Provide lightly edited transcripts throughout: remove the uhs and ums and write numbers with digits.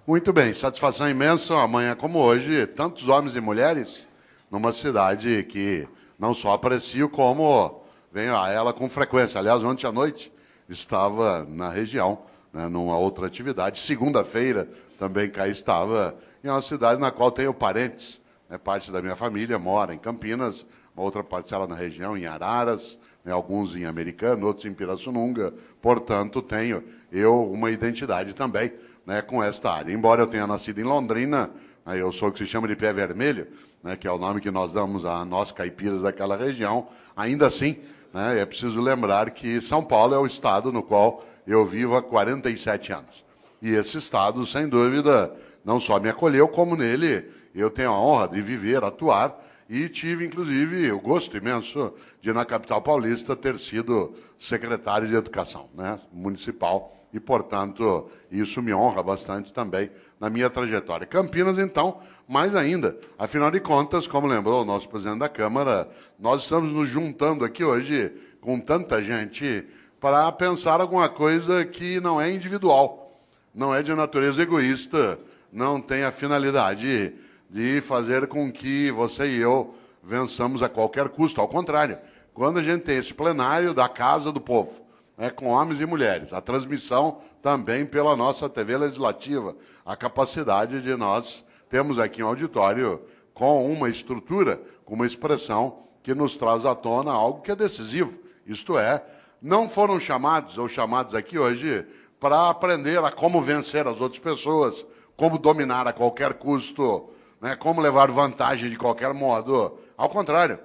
Muito bem, satisfação imensa, amanhã como hoje, tantos homens e mulheres numa cidade que não só aprecio, como venho a ela com frequência. Aliás, ontem à noite estava na região, né, numa outra atividade. Segunda-feira também cá estava, em uma cidade na qual tenho parentes. Né, parte da minha família mora em Campinas, uma outra parcela na região, em Araras, né, alguns em Americana, outros em Pirassununga. Portanto, tenho eu uma identidade também, né, com esta área. Embora eu tenha nascido em Londrina, né, eu sou o que se chama de pé vermelho, né, que é o nome que nós damos a nós caipiras daquela região. Ainda assim, né, é preciso lembrar que São Paulo é o estado no qual eu vivo há 47 anos. E esse estado, sem dúvida, não só me acolheu, como nele eu tenho a honra de viver, atuar, e tive, inclusive, o gosto imenso de, na capital paulista, ter sido secretário de Educação, né, municipal, e, portanto, isso me honra bastante também na minha trajetória. Campinas, então, mais ainda. Afinal de contas, como lembrou o nosso presidente da Câmara, nós estamos nos juntando aqui hoje com tanta gente para pensar alguma coisa que não é individual, não é de natureza egoísta, não tem a finalidade de fazer com que você e eu vençamos a qualquer custo. Ao contrário, quando a gente tem esse plenário da Casa do Povo, né, com homens e mulheres, a transmissão também pela nossa TV Legislativa, a capacidade de nós termos aqui um auditório com uma estrutura, com uma expressão que nos traz à tona algo que é decisivo. Isto é, não foram chamados ou chamados aqui hoje para aprender a como vencer as outras pessoas, como dominar a qualquer custo, né, como levar vantagem de qualquer modo. Ao contrário,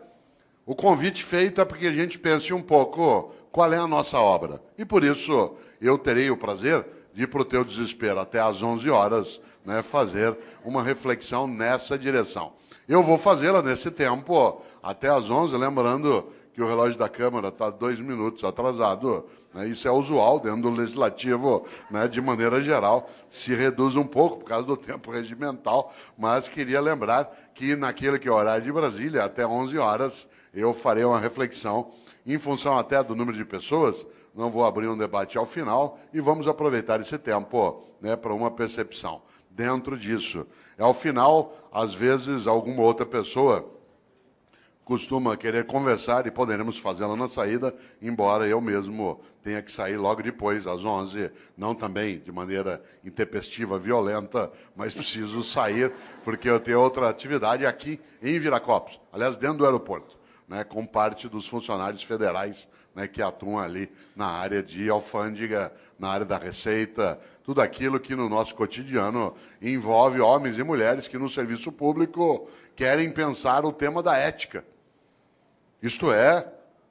o convite feito é porque a gente pense um pouco qual é a nossa obra. E por isso eu terei o prazer de, para o teu desespero, até às 11 horas, né, fazer uma reflexão nessa direção. Eu vou fazê-la nesse tempo, até às 11, lembrando que o relógio da Câmara está 2 minutos atrasado. Né, isso é usual dentro do Legislativo, né, de maneira geral, se reduz um pouco por causa do tempo regimental, mas queria lembrar que naquele que é o horário de Brasília, até 11 horas, eu farei uma reflexão em função até do número de pessoas. Não vou abrir um debate ao final e vamos aproveitar esse tempo, né, para uma percepção. Dentro disso, ao final, às vezes, alguma outra pessoa costuma querer conversar e poderemos fazê-la na saída, embora eu mesmo tenha que sair logo depois, às 11, não também de maneira intempestiva, violenta, mas preciso sair porque eu tenho outra atividade aqui em Viracopos, aliás, dentro do aeroporto, né, com parte dos funcionários federais, né, que atuam ali na área de alfândega, na área da receita, tudo aquilo que no nosso cotidiano envolve homens e mulheres que no serviço público querem pensar o tema da ética. Isto é,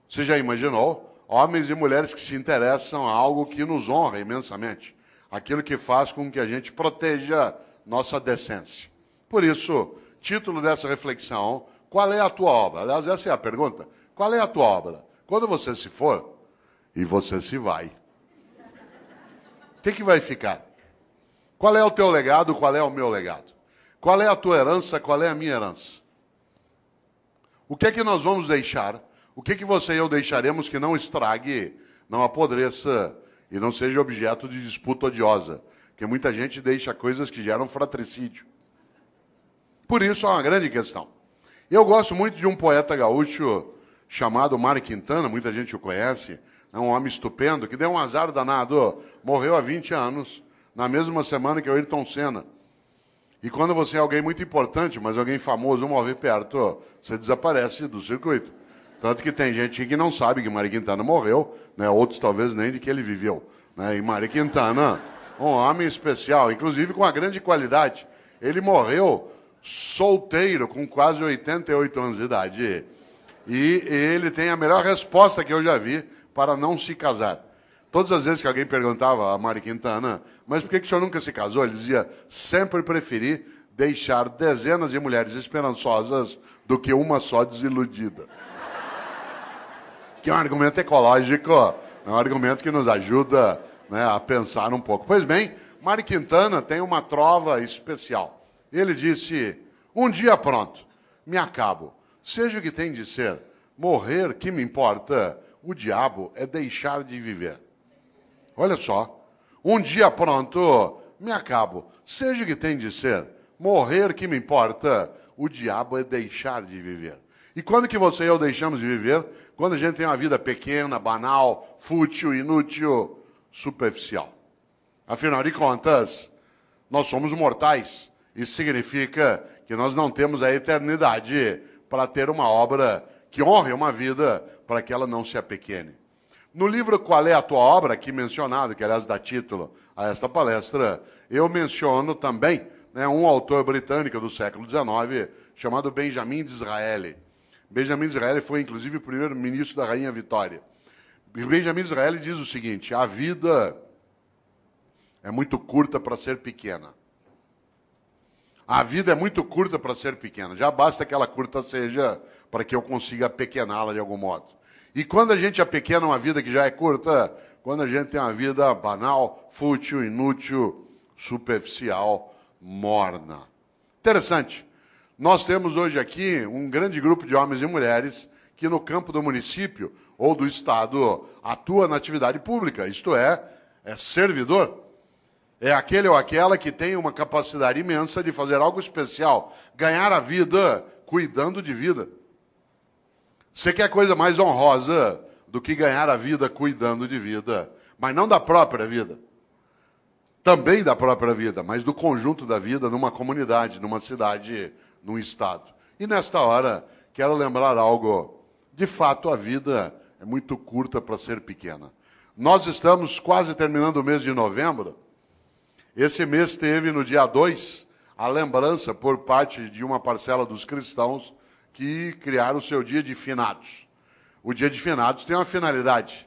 você já imaginou, homens e mulheres que se interessam a algo que nos honra imensamente, aquilo que faz com que a gente proteja nossa decência. Por isso, título dessa reflexão, qual é a tua obra? Aliás, essa é a pergunta. Qual é a tua obra? Quando você se for, e você se vai, o que vai ficar? Qual é o teu legado, qual é o meu legado? Qual é a tua herança, qual é a minha herança? O que é que nós vamos deixar? O que é que você e eu deixaremos que não estrague, não apodreça e não seja objeto de disputa odiosa? Porque muita gente deixa coisas que geram fratricídio. Por isso, é uma grande questão. Eu gosto muito de um poeta gaúcho chamado Mário Quintana, muita gente o conhece, é um homem estupendo, que deu um azar danado, morreu há 20 anos, na mesma semana que o Ayrton Senna. E quando você é alguém muito importante, mas alguém famoso morre perto, você desaparece do circuito. Tanto que tem gente que não sabe que Mário Quintana morreu, né? Outros talvez nem de que ele viveu. Né? E Mário Quintana, um homem especial, inclusive com uma grande qualidade. Ele morreu solteiro, com quase 88 anos de idade. E ele tem a melhor resposta que eu já vi para não se casar. Todas as vezes que alguém perguntava a Mário Quintana, mas por que o senhor nunca se casou? Ele dizia, sempre preferi deixar dezenas de mulheres esperançosas do que uma só desiludida. Que é um argumento ecológico, é um argumento que nos ajuda, né, a pensar um pouco. Pois bem, Mário Quintana tem uma trova especial. Ele disse, um dia pronto, me acabo. Seja o que tem de ser, morrer, que me importa, o diabo é deixar de viver. Olha só, um dia pronto, me acabo. Seja o que tem de ser, morrer que me importa, o diabo é deixar de viver. E quando que você e eu deixamos de viver? Quando a gente tem uma vida pequena, banal, fútil, inútil, superficial. Afinal de contas, nós somos mortais. Isso significa que nós não temos a eternidade para ter uma obra que honre uma vida para que ela não se apequene. No livro Qual é a Tua Obra, aqui mencionado, que aliás dá título a esta palestra, eu menciono também um autor britânico do século XIX chamado Benjamin Disraeli. Benjamin Disraeli foi, inclusive, o primeiro-ministro da Rainha Vitória. E Benjamin Disraeli diz o seguinte: a vida é muito curta para ser pequena. A vida é muito curta para ser pequena. Já basta que ela curta seja para que eu consiga apequená-la de algum modo. E quando a gente apequena uma vida que já é curta, quando a gente tem uma vida banal, fútil, inútil, superficial, morna. Interessante. Nós temos hoje aqui um grande grupo de homens e mulheres que no campo do município ou do estado atua na atividade pública, isto é servidor. É aquele ou aquela que tem uma capacidade imensa de fazer algo especial, ganhar a vida cuidando de vida. Você quer coisa mais honrosa do que ganhar a vida cuidando de vida, mas não da própria vida. Também da própria vida, mas do conjunto da vida numa comunidade, numa cidade, num estado. E nesta hora, quero lembrar algo. De fato, a vida é muito curta para ser pequena. Nós estamos quase terminando o mês de novembro. Esse mês teve, no dia 2, a lembrança por parte de uma parcela dos cristãos que criaram o seu dia de finados. O dia de finados tem uma finalidade: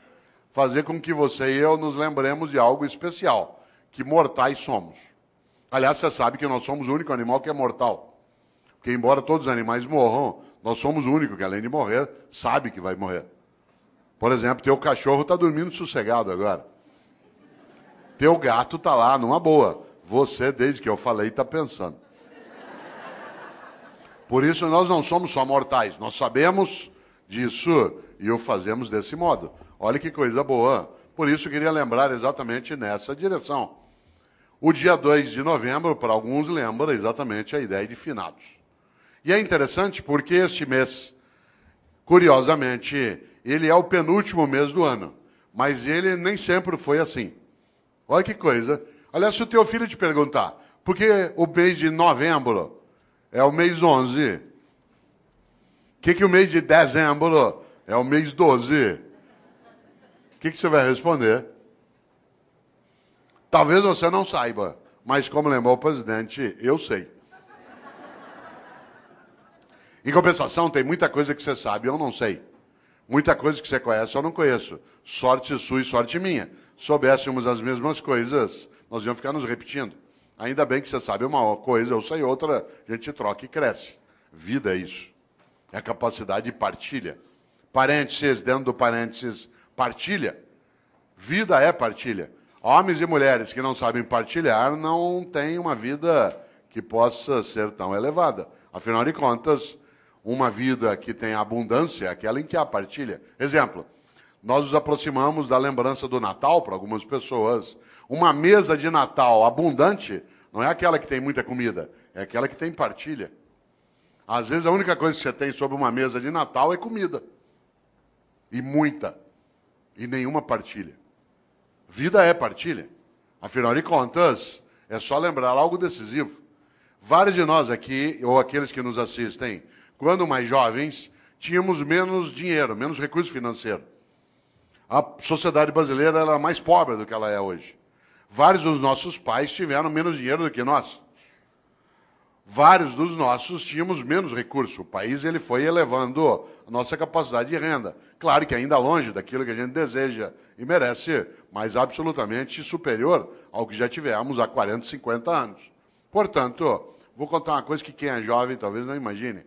fazer com que você e eu nos lembremos de algo especial, que mortais somos. Aliás, você sabe que nós somos o único animal que é mortal. Porque, embora todos os animais morram, nós somos o único que, além de morrer, sabe que vai morrer. Por exemplo, teu cachorro está dormindo sossegado agora. Teu gato está lá, numa boa. Você, desde que eu falei, está pensando. Por isso, nós não somos só mortais. Nós sabemos disso e o fazemos desse modo. Olha que coisa boa. Por isso, eu queria lembrar exatamente nessa direção. O dia 2 de novembro, para alguns, lembra exatamente a ideia de finados. E é interessante porque este mês, curiosamente, ele é o penúltimo mês do ano. Mas ele nem sempre foi assim. Olha que coisa. Aliás, se o teu filho te perguntar, por que o mês de novembro é o mês 11? Que o mês de dezembro é o mês 12? O que você vai responder? Talvez você não saiba, mas como lembrou o presidente, eu sei. Em compensação, tem muita coisa que você sabe e eu não sei. Muita coisa que você conhece eu não conheço. Sorte sua e sorte minha. Soubéssemos as mesmas coisas, nós íamos ficar nos repetindo. Ainda bem que você sabe uma coisa, eu sei outra, a gente troca e cresce. Vida é isso. É a capacidade de partilha. Parênteses, dentro do parênteses, partilha. Vida é partilha. Homens e mulheres que não sabem partilhar não têm uma vida que possa ser tão elevada. Afinal de contas, uma vida que tem abundância é aquela em que há partilha. Exemplo, nós nos aproximamos da lembrança do Natal para algumas pessoas. Uma mesa de Natal abundante não é aquela que tem muita comida, é aquela que tem partilha. Às vezes a única coisa que você tem sobre uma mesa de Natal é comida. E muita. E nenhuma partilha. Vida é partilha. Afinal de contas, é só lembrar algo decisivo. Vários de nós aqui, ou aqueles que nos assistem, quando mais jovens, tínhamos menos dinheiro, menos recurso financeiro. A sociedade brasileira era mais pobre do que ela é hoje. Vários dos nossos pais tiveram menos dinheiro do que nós. Vários dos nossos tínhamos menos recurso. O país ele foi elevando a nossa capacidade de renda. Claro que ainda longe daquilo que a gente deseja e merece, mas absolutamente superior ao que já tivemos há 40, 50 anos. Portanto, vou contar uma coisa que quem é jovem talvez não imagine.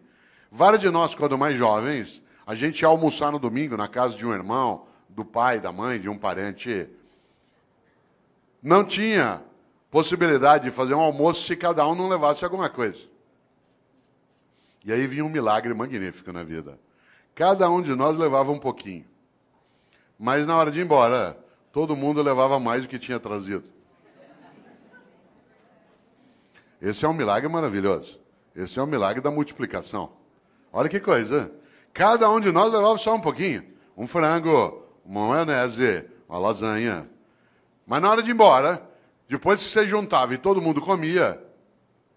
Vários de nós, quando mais jovens, a gente ia almoçar no domingo na casa de um irmão, do pai, da mãe, de um parente. Não tinha possibilidade de fazer um almoço se cada um não levasse alguma coisa. E aí vinha um milagre magnífico na vida. Cada um de nós levava um pouquinho. Mas na hora de ir embora, todo mundo levava mais do que tinha trazido. Esse é um milagre maravilhoso. Esse é um milagre da multiplicação. Olha que coisa. Cada um de nós levava só um pouquinho. Um frango, uma maionese, uma lasanha. Mas na hora de ir embora, depois que você juntava e todo mundo comia,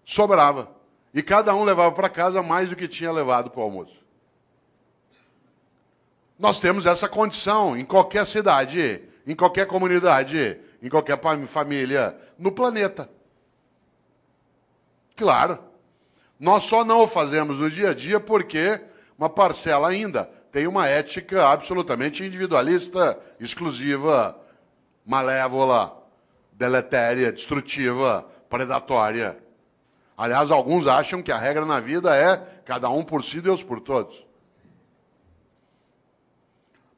sobrava. E cada um levava para casa mais do que tinha levado para o almoço. Nós temos essa condição em qualquer cidade, em qualquer comunidade, em qualquer família, no planeta. Claro. Nós só não o fazemos no dia a dia porque uma parcela ainda tem uma ética absolutamente individualista, exclusiva, malévola, deletéria, destrutiva, predatória. Aliás, alguns acham que a regra na vida é cada um por si, Deus por todos.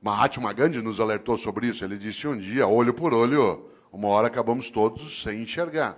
Mahatma Gandhi nos alertou sobre isso. Ele disse um dia, olho por olho, uma hora acabamos todos sem enxergar.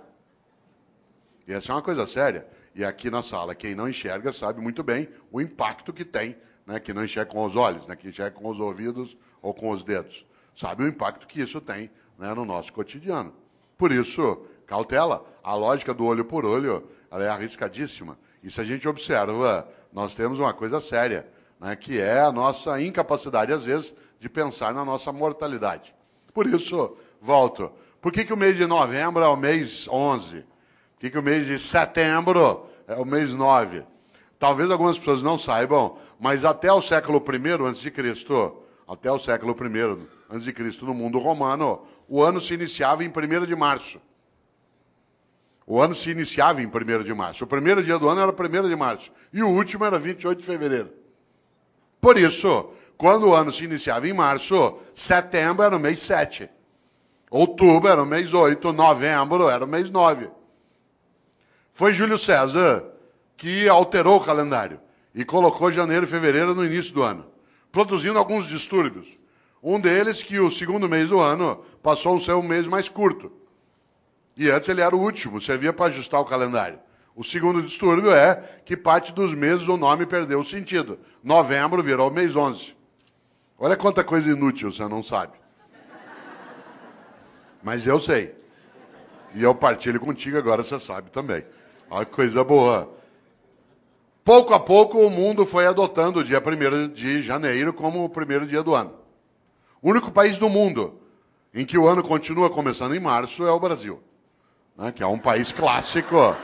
E essa é uma coisa séria. E aqui na sala, quem não enxerga sabe muito bem o impacto que tem, né? Que não enxerga com os olhos, né? Que enxerga com os ouvidos ou com os dedos. Sabe o impacto que isso tem, né, no nosso cotidiano. Por isso, cautela. A lógica do olho por olho, ela é arriscadíssima. E se a gente observa, nós temos uma coisa séria, né, que é a nossa incapacidade, às vezes, de pensar na nossa mortalidade. Por isso, volto. Por que o mês de novembro é o mês 11? Por que o mês de setembro é o mês 9? Talvez algumas pessoas não saibam, mas até o século I a.C., até o século I a.C., no mundo romano, o ano se iniciava em 1º de março. O ano se iniciava em 1º de março. O primeiro dia do ano era 1º de março. E o último era 28 de fevereiro. Por isso, quando o ano se iniciava em março, setembro era o mês 7. Outubro era o mês 8. Novembro era o mês 9. Foi Júlio César que alterou o calendário e colocou janeiro e fevereiro no início do ano, produzindo alguns distúrbios. Um deles que o segundo mês do ano passou a ser um mês mais curto. E antes ele era o último, servia para ajustar o calendário. O segundo distúrbio é que parte dos meses o nome perdeu o sentido. Novembro virou mês 11. Olha quanta coisa inútil você não sabe. Mas eu sei. E eu partilho contigo, agora você sabe também. Olha que coisa boa. Pouco a pouco o mundo foi adotando o dia 1º de janeiro como o primeiro dia do ano. O único país do mundo em que o ano continua começando em março é o Brasil, né, que é um país clássico,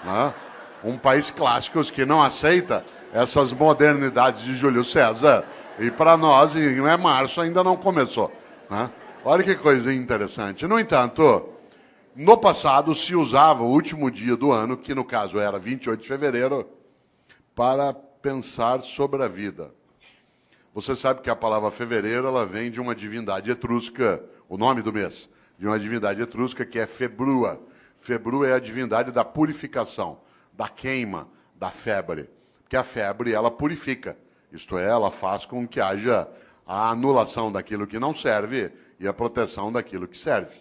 né, um país clássico que não aceita essas modernidades de Júlio César. E para nós, não é março, ainda não começou. Né? Olha que coisa interessante. No entanto, no passado se usava o último dia do ano, que no caso era 28 de fevereiro, para pensar sobre a vida. Você sabe que a palavra fevereiro ela vem de uma divindade etrusca, o nome do mês, de uma divindade etrusca que é Februa. Februa é a divindade da purificação, da queima, da febre. Porque a febre, ela purifica. Isto é, ela faz com que haja a anulação daquilo que não serve e a proteção daquilo que serve.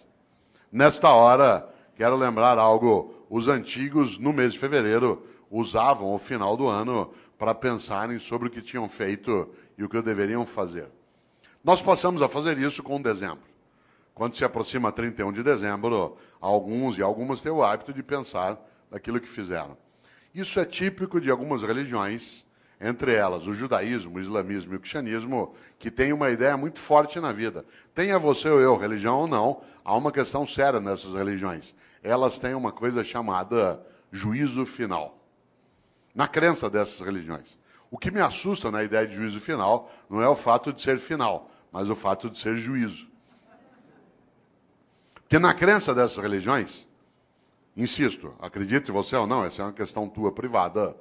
Nesta hora, quero lembrar algo. Os antigos, no mês de fevereiro, usavam o final do ano para pensarem sobre o que tinham feito e o que deveriam fazer. Nós passamos a fazer isso com dezembro. Quando se aproxima 31 de dezembro, alguns e algumas têm o hábito de pensar naquilo que fizeram. Isso é típico de algumas religiões, entre elas o judaísmo, o islamismo e o cristianismo, que tem uma ideia muito forte na vida. Tenha você ou eu religião ou não, há uma questão séria nessas religiões. Elas têm uma coisa chamada juízo final. Na crença dessas religiões. O que me assusta na ideia de juízo final não é o fato de ser final, mas o fato de ser juízo. Porque na crença dessas religiões, insisto, acredite você ou não, essa é uma questão tua privada,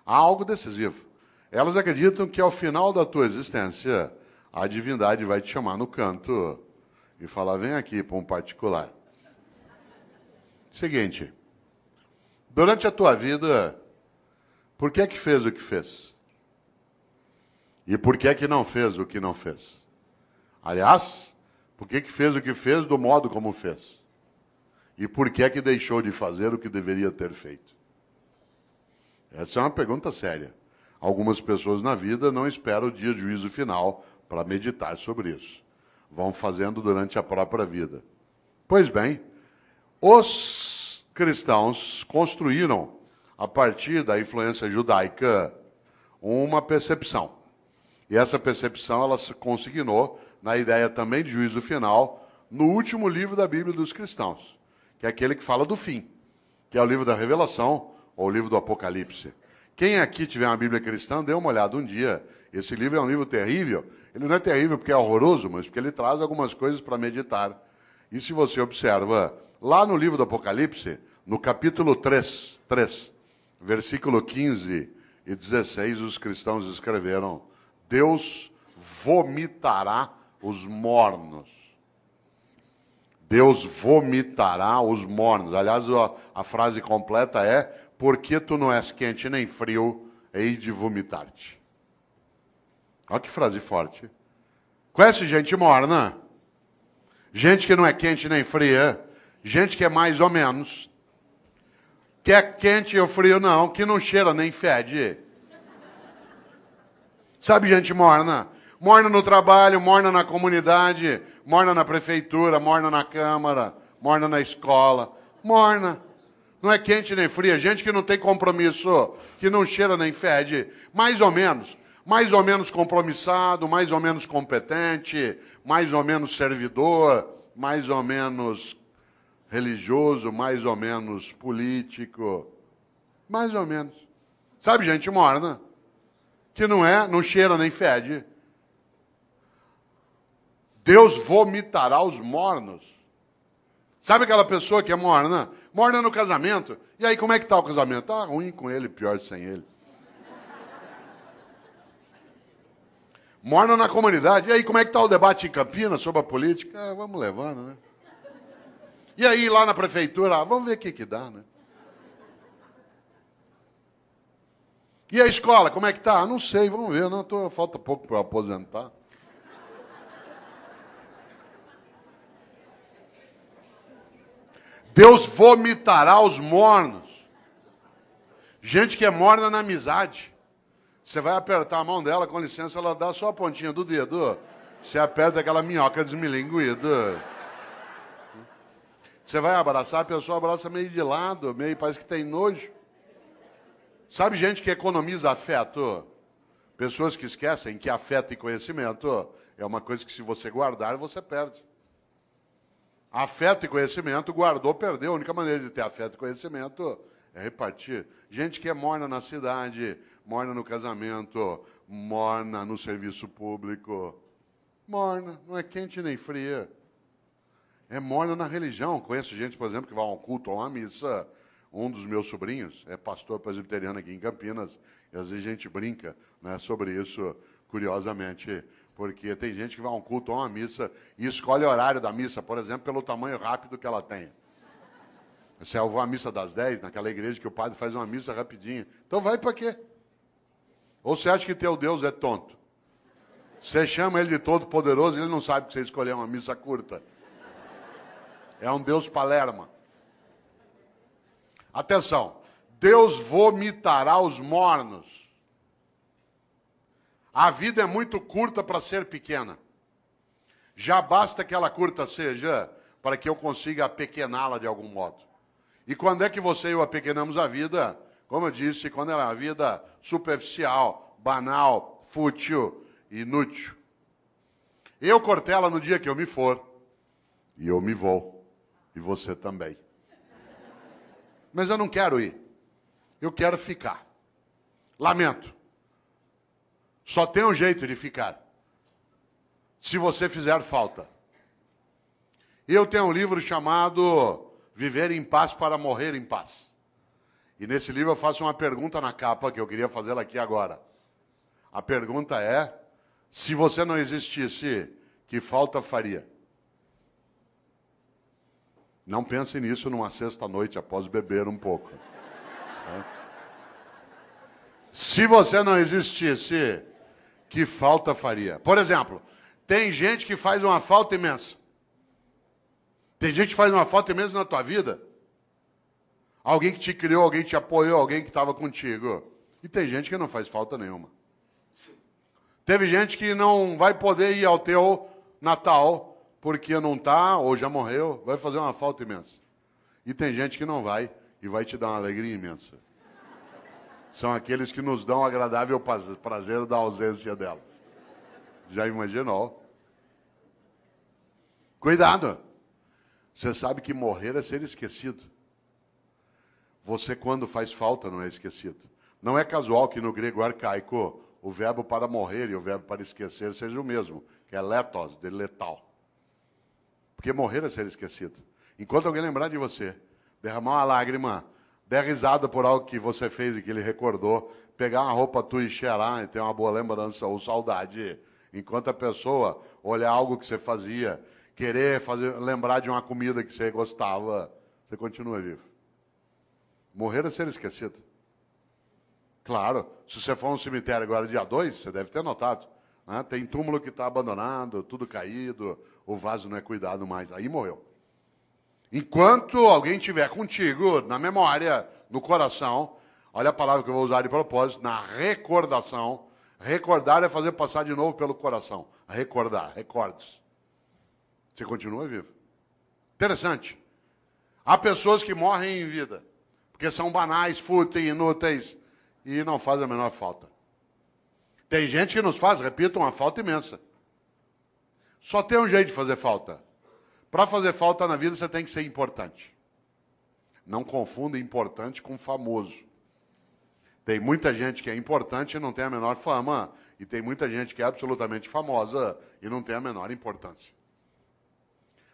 há algo decisivo. Elas acreditam que ao final da tua existência, a divindade vai te chamar no canto e falar, vem aqui para um particular. Seguinte, durante a tua vida, por que fez o que fez? E por que não fez o que não fez? Aliás, por que fez o que fez do modo como fez? E por que deixou de fazer o que deveria ter feito? Essa é uma pergunta séria. Algumas pessoas na vida não esperam o dia de juízo final para meditar sobre isso. Vão fazendo durante a própria vida. Pois bem, os cristãos construíram, a partir da influência judaica, uma percepção. E essa percepção ela se consignou na ideia também de juízo final, no último livro da Bíblia dos cristãos, que é aquele que fala do fim, que é o livro da Revelação, ou o livro do Apocalipse. Quem aqui tiver uma Bíblia cristã, dê uma olhada um dia. Esse livro é um livro terrível. Ele não é terrível porque é horroroso, mas porque ele traz algumas coisas para meditar. E se você observa, lá no livro do Apocalipse, no capítulo 3, versículo 15 e 16, os cristãos escreveram: Deus vomitará os mornos. Deus vomitará os mornos. Aliás, a frase completa é: porque tu não és quente nem frio, hei de vomitar-te. Olha que frase forte. Conhece gente morna? Gente que não é quente nem fria. Gente que é mais ou menos. Que é quente ou frio, não. Que não cheira nem fede. Sabe gente morna? Morna no trabalho, morna na comunidade, morna na prefeitura, morna na Câmara, morna na escola. Morna. Não é quente nem fria. Gente que não tem compromisso, que não cheira nem fede. Mais ou menos compromissado, mais ou menos competente, mais ou menos servidor, mais ou menos religioso, mais ou menos político. Mais ou menos. Sabe gente morna? Que não cheira nem fede. Deus vomitará os mornos. Sabe aquela pessoa que é morna? Morna no casamento. E aí, como é que está o casamento? Tá ruim com ele, pior sem ele. Morna na comunidade. E aí, como é que está o debate em Campinas sobre a política? Ah, vamos levando, né? E aí, lá na prefeitura, vamos ver o que dá, né? E a escola, como é que tá? Não sei, vamos ver. Falta pouco para eu aposentar. Deus vomitará os mornos. Gente que é morna na amizade. Você vai apertar a mão dela, com licença, ela dá só a pontinha do dedo. Você aperta aquela minhoca desmilinguida. Você vai abraçar, a pessoa abraça meio de lado, meio parece que tem nojo. Sabe gente que economiza afeto? Pessoas que esquecem que afeto e conhecimento é uma coisa que se você guardar, você perde. Afeto e conhecimento, guardou, perdeu. A única maneira de ter afeto e conhecimento é repartir. Gente que é morna na cidade, morna no casamento, morna no serviço público. Morna, não é quente nem fria. É morna na religião. Conheço gente, por exemplo, que vai a um culto ou a uma missa. Um dos meus sobrinhos é pastor presbiteriano aqui em Campinas. E às vezes a gente brinca, né, sobre isso, curiosamente. Porque tem gente que vai a um culto ou a uma missa e escolhe o horário da missa, por exemplo, pelo tamanho rápido que ela tem. Se eu vou à missa das 10, naquela igreja que o padre faz uma missa rapidinho. Então vai para quê? Ou você acha que teu Deus é tonto? Você chama ele de todo-poderoso e ele não sabe que você escolheu uma missa curta. É um Deus palerma. Atenção. Deus vomitará os mornos. A vida é muito curta para ser pequena. Já basta que ela curta seja para que eu consiga apequená-la de algum modo. E quando é que você e eu apequenamos a vida? Como eu disse, quando ela é uma vida superficial, banal, fútil, inútil. Eu, Cortella, no dia que eu me for, e eu me vou, e você também. Mas eu não quero ir. Eu quero ficar. Lamento. Só tem um jeito de ficar. Se você fizer falta. Eu tenho um livro chamado Viver em Paz para Morrer em Paz. E nesse livro eu faço uma pergunta na capa, que eu queria fazê-la aqui agora. A pergunta é, se você não existisse, que falta faria? Não pense nisso numa sexta-noite após beber um pouco. Se você não existisse, que falta faria? Por exemplo, tem gente que faz uma falta imensa. Tem gente que faz uma falta imensa na tua vida. Alguém que te criou, alguém que te apoiou, alguém que estava contigo. E tem gente que não faz falta nenhuma. Teve gente que não vai poder ir ao teu Natal, porque não está, ou já morreu, vai fazer uma falta imensa. E tem gente que não vai e vai te dar uma alegria imensa. São aqueles que nos dão o agradável prazer da ausência delas. Já imaginou? Cuidado! Você sabe que morrer é ser esquecido. Você, quando faz falta, não é esquecido. Não é casual que no grego arcaico o verbo para morrer e o verbo para esquecer seja o mesmo, que é letos, de letal. Porque morrer é ser esquecido. Enquanto alguém lembrar de você, derramar uma lágrima, der risada por algo que você fez e que ele recordou, pegar uma roupa tua e cheirar e ter uma boa lembrança ou saudade, enquanto a pessoa olhar algo que você fazia, querer lembrar de uma comida que você gostava, você continua vivo. Morrer é ser esquecido. Claro, se você for a um cemitério agora dia 2, você deve ter notado. Né? Tem túmulo que está abandonado, tudo caído, o vaso não é cuidado mais. Aí morreu. Enquanto alguém estiver contigo, na memória, no coração, olha a palavra que eu vou usar de propósito, na recordação. Recordar é fazer passar de novo pelo coração. Recordar, recordes. Você continua vivo. Interessante. Há pessoas que morrem em vida, porque são banais, fúteis, inúteis, e não fazem a menor falta. Tem gente que nos faz, repito, uma falta imensa. Só tem um jeito de fazer falta. Para fazer falta na vida, você tem que ser importante. Não confunda importante com famoso. Tem muita gente que é importante e não tem a menor fama, e tem muita gente que é absolutamente famosa e não tem a menor importância.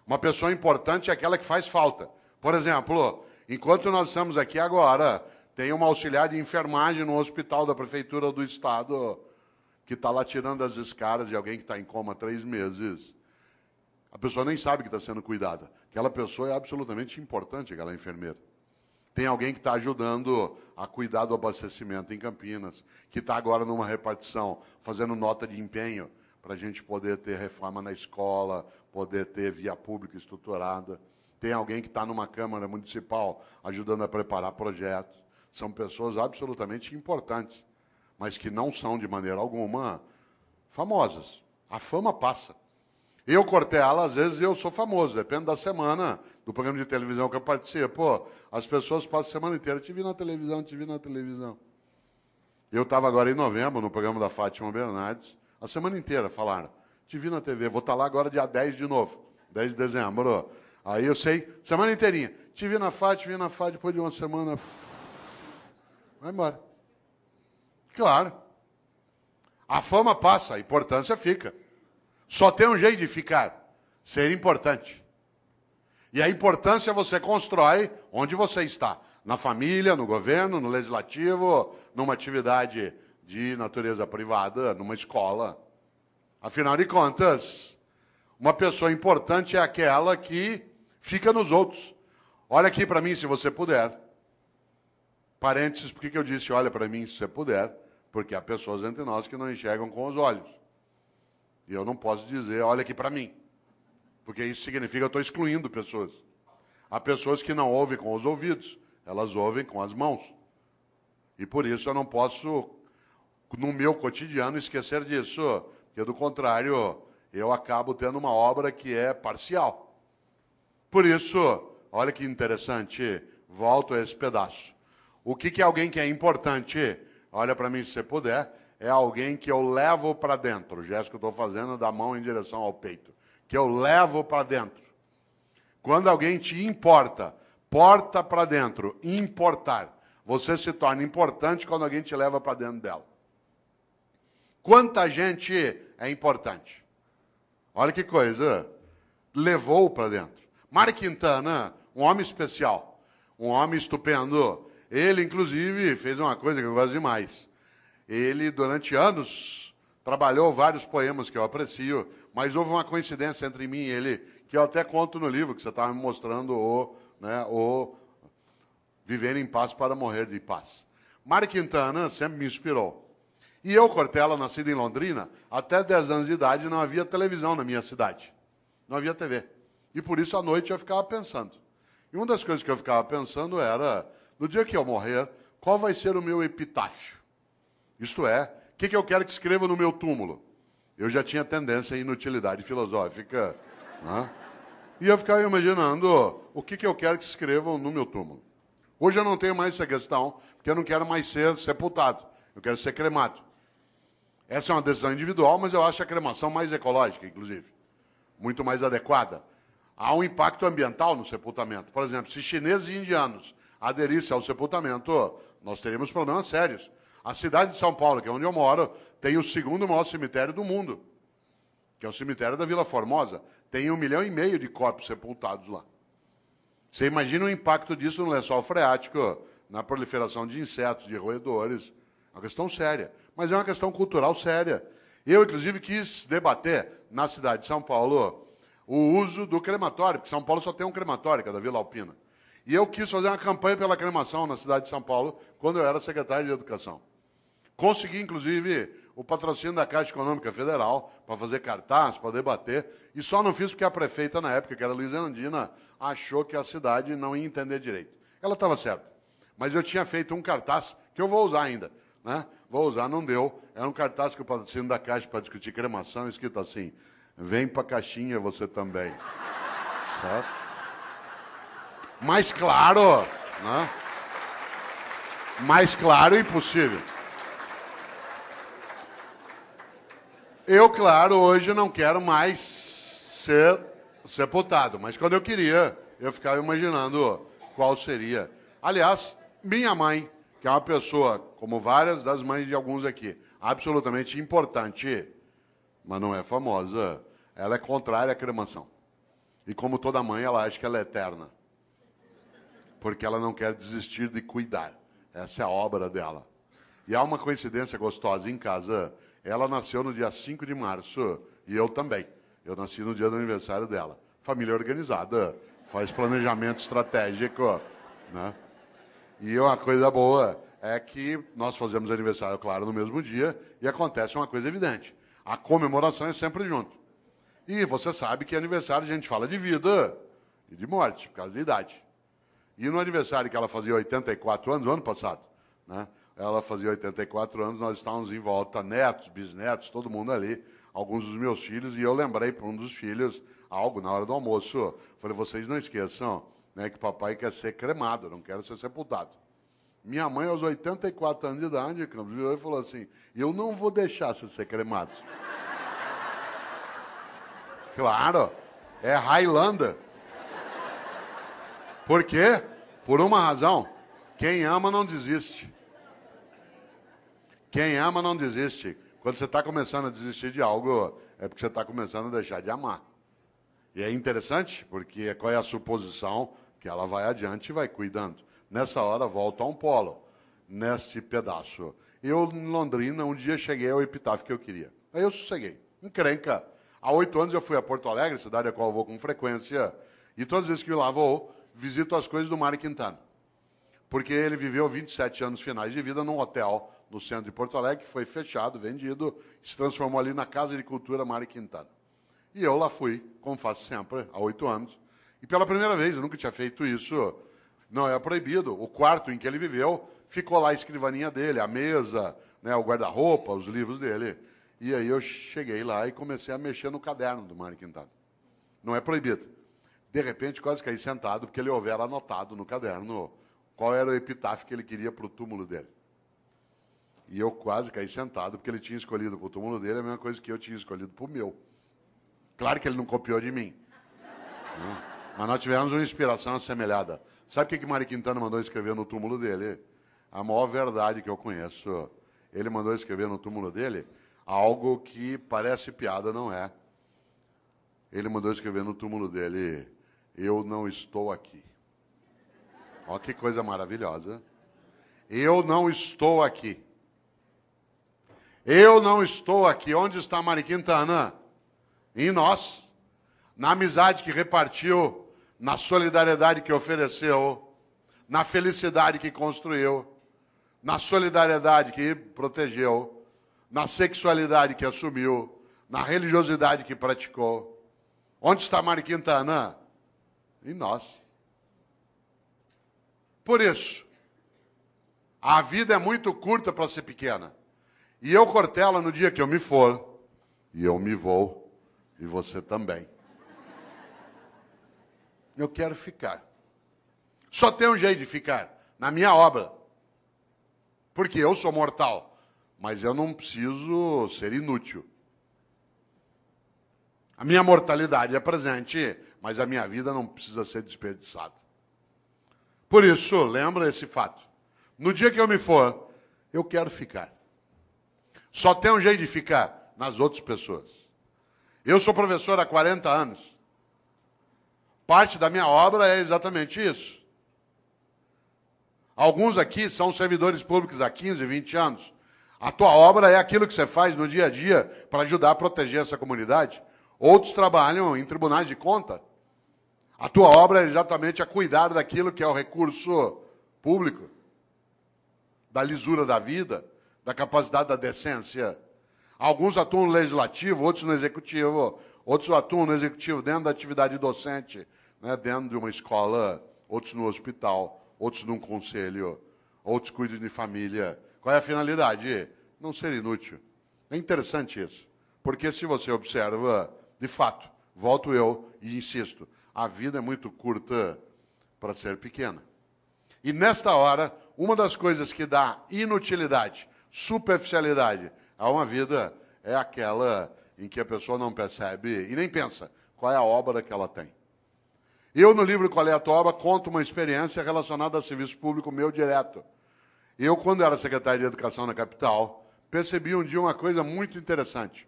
Uma pessoa importante é aquela que faz falta. Por exemplo, enquanto nós estamos aqui agora, tem uma auxiliar de enfermagem no hospital da prefeitura do estado que está lá tirando as escaras de alguém que está em coma há 3 meses. A pessoa nem sabe que está sendo cuidada. Aquela pessoa é absolutamente importante, aquela enfermeira. Tem alguém que está ajudando a cuidar do abastecimento em Campinas, que está agora numa repartição, fazendo nota de empenho para a gente poder ter reforma na escola, poder ter via pública estruturada. Tem alguém que está numa Câmara Municipal ajudando a preparar projetos. São pessoas absolutamente importantes, mas que não são, de maneira alguma, famosas. A fama passa. Eu, Cortella, às vezes eu sou famoso, depende da semana, do programa de televisão que eu participo. As pessoas passam a semana inteira, te vi na televisão, te vi na televisão. Eu estava agora em novembro, no programa da Fátima Bernardes, a semana inteira falaram, te vi na TV, vou estar lá agora dia 10 de novo, 10 de dezembro. Aí eu sei, semana inteirinha, te vi na Fátima, depois de uma semana, vai embora. Claro. A fama passa, a importância fica. Só tem um jeito de ficar, ser importante. E a importância você constrói onde você está. Na família, no governo, no legislativo, numa atividade de natureza privada, numa escola. Afinal de contas, uma pessoa importante é aquela que fica nos outros. Olha aqui para mim, se você puder. Parênteses, por que eu disse olha para mim, se você puder? Porque há pessoas entre nós que não enxergam com os olhos. E eu não posso dizer, olha aqui para mim. Porque isso significa que eu estou excluindo pessoas. Há pessoas que não ouvem com os ouvidos, elas ouvem com as mãos. E por isso eu não posso, no meu cotidiano, esquecer disso. Porque, do contrário, eu acabo tendo uma obra que é parcial. Por isso, olha que interessante, volto a esse pedaço. O que é alguém que é importante? Olha para mim se você puder. É alguém que eu levo para dentro. O gesto que eu estou fazendo é da mão em direção ao peito. Que eu levo para dentro. Quando alguém te importa, porta para dentro, importar. Você se torna importante quando alguém te leva para dentro dela. Quanta gente é importante? Olha que coisa. Levou para dentro. Mário Quintana, um homem especial. Um homem estupendo. Ele, inclusive, fez uma coisa que eu gosto demais. Ele, durante anos, trabalhou vários poemas que eu aprecio, mas houve uma coincidência entre mim e ele, que eu até conto no livro, que você estava me mostrando, o Viver em Paz para Morrer de Paz. Mário Quintana sempre me inspirou. E eu, Cortella, nascido em Londrina, até 10 anos de idade não havia televisão na minha cidade. Não havia TV. E por isso, à noite, eu ficava pensando. E uma das coisas que eu ficava pensando era, no dia que eu morrer, qual vai ser o meu epitáfio? Isto é, o que eu quero que escreva no meu túmulo? Eu já tinha tendência à inutilidade filosófica. Né? E eu ficava imaginando o que eu quero que escrevam no meu túmulo. Hoje eu não tenho mais essa questão, porque eu não quero mais ser sepultado. Eu quero ser cremado. Essa é uma decisão individual, mas eu acho a cremação mais ecológica, inclusive. Muito mais adequada. Há um impacto ambiental no sepultamento. Por exemplo, se chineses e indianos aderissem ao sepultamento, nós teríamos problemas sérios. A cidade de São Paulo, que é onde eu moro, tem o segundo maior cemitério do mundo, que é o cemitério da Vila Formosa. Tem 1,5 milhão de corpos sepultados lá. Você imagina o impacto disso no lençol freático, na proliferação de insetos, de roedores. É uma questão séria, mas é uma questão cultural séria. Eu, inclusive, quis debater na cidade de São Paulo o uso do crematório, porque São Paulo só tem um crematório, que é da Vila Alpina. E eu quis fazer uma campanha pela cremação na cidade de São Paulo, quando eu era secretário de Educação. Consegui, inclusive, o patrocínio da Caixa Econômica Federal para fazer cartaz, para debater, e só não fiz porque a prefeita, na época, que era Luiz Erundina, achou que a cidade não ia entender direito. Ela estava certa. Mas eu tinha feito um cartaz, que eu vou usar ainda. Né? Vou usar, não deu. Era um cartaz que o patrocínio da Caixa para discutir cremação, escrito assim, vem para a caixinha você também. Certo? Mais claro, né? Mais claro impossível. Eu, claro, hoje não quero mais ser sepultado, mas quando eu queria, eu ficava imaginando qual seria. Aliás, minha mãe, que é uma pessoa, como várias das mães de alguns aqui, absolutamente importante, mas não é famosa, ela é contrária à cremação. E como toda mãe, ela acha que ela é eterna. Porque ela não quer desistir de cuidar. Essa é a obra dela. E há uma coincidência gostosa em casa. Ela nasceu no dia 5 de março e eu também. Eu nasci no dia do aniversário dela. Família organizada, faz planejamento estratégico. Né? E uma coisa boa é que nós fazemos aniversário, claro, no mesmo dia e acontece uma coisa evidente. A comemoração é sempre junto. E você sabe que aniversário a gente fala de vida e de morte, por causa da idade. E no aniversário que ela fazia 84 anos, o ano passado, né? Ela fazia 84 anos, nós estávamos em volta, netos, bisnetos, todo mundo ali, alguns dos meus filhos, e eu lembrei para um dos filhos algo na hora do almoço. Falei, vocês não esqueçam, né, que papai quer ser cremado, não quero ser sepultado. Minha mãe, aos 84 anos de idade, virou e falou assim, eu não vou deixar você ser cremado. Claro, é Highlander. Por quê? Por uma razão. Quem ama não desiste. Quem ama não desiste. Quando você está começando a desistir de algo, é porque você está começando a deixar de amar. E é interessante, porque qual é a suposição? Que ela vai adiante e vai cuidando. Nessa hora, volta a um polo, nesse pedaço. Eu, em Londrina, um dia cheguei ao epitáfio que eu queria. Aí eu sosseguei. Encrenca. Há 8 anos eu fui a Porto Alegre, cidade a qual eu vou com frequência, e todas as vezes que eu lá vou, visito as coisas do Mário Quintana. Porque ele viveu 27 anos finais de vida num hotel no centro de Porto Alegre, que foi fechado, vendido, se transformou ali na Casa de Cultura Mário Quintana. E eu lá fui, como faço sempre, há 8 anos. E pela primeira vez, eu nunca tinha feito isso, não é proibido. O quarto em que ele viveu, ficou lá a escrivaninha dele, a mesa, né, o guarda-roupa, os livros dele. E aí eu cheguei lá e comecei a mexer no caderno do Mário Quintana. Não é proibido. De repente, quase caí sentado, porque ele houvera anotado no caderno qual era o epitáfio que ele queria para o túmulo dele. E eu quase caí sentado, porque ele tinha escolhido para o túmulo dele a mesma coisa que eu tinha escolhido para o meu. Claro que ele não copiou de mim. Né? Mas nós tivemos uma inspiração assemelhada. Sabe o que Mário Quintana mandou escrever no túmulo dele? A maior verdade que eu conheço. Ele mandou escrever no túmulo dele algo que parece piada, não é. Ele mandou escrever no túmulo dele, eu não estou aqui. Olha que coisa maravilhosa. Eu não estou aqui. Eu não estou aqui. Onde está Mário Quintana? Em nós. Na amizade que repartiu, na solidariedade que ofereceu, na felicidade que construiu, na solidariedade que protegeu, na sexualidade que assumiu, na religiosidade que praticou. Onde está Mário Quintana? Em nós. Por isso, a vida é muito curta para ser pequena. E eu, Cortella, no dia que eu me for, e eu me vou, e você também. Eu quero ficar. Só tem um jeito de ficar, na minha obra. Porque eu sou mortal, mas eu não preciso ser inútil. A minha mortalidade é presente, mas a minha vida não precisa ser desperdiçada. Por isso, lembra esse fato. No dia que eu me for, eu quero ficar. Só tem um jeito de ficar, nas outras pessoas. Eu sou professor há 40 anos. Parte da minha obra é exatamente isso. Alguns aqui são servidores públicos há 15, 20 anos. A tua obra é aquilo que você faz no dia a dia para ajudar a proteger essa comunidade. Outros trabalham em tribunais de conta. A tua obra é exatamente a cuidar daquilo que é o recurso público, da lisura da vida, da capacidade da decência. Alguns atuam no legislativo, outros no executivo, outros atuam no executivo dentro da atividade docente, né, dentro de uma escola, outros no hospital, outros num conselho, outros cuidam de família. Qual é a finalidade? Não ser inútil. É interessante isso, porque se você observa, de fato, volto eu e insisto, a vida é muito curta para ser pequena. E nesta hora, uma das coisas que dá inutilidade, superficialidade a uma vida é aquela em que a pessoa não percebe e nem pensa qual é a obra que ela tem. Eu, no livro Qual é a Tua Obra, conto uma experiência relacionada a serviço público meu direto. Eu, quando era secretário de Educação na capital, percebi um dia uma coisa muito interessante.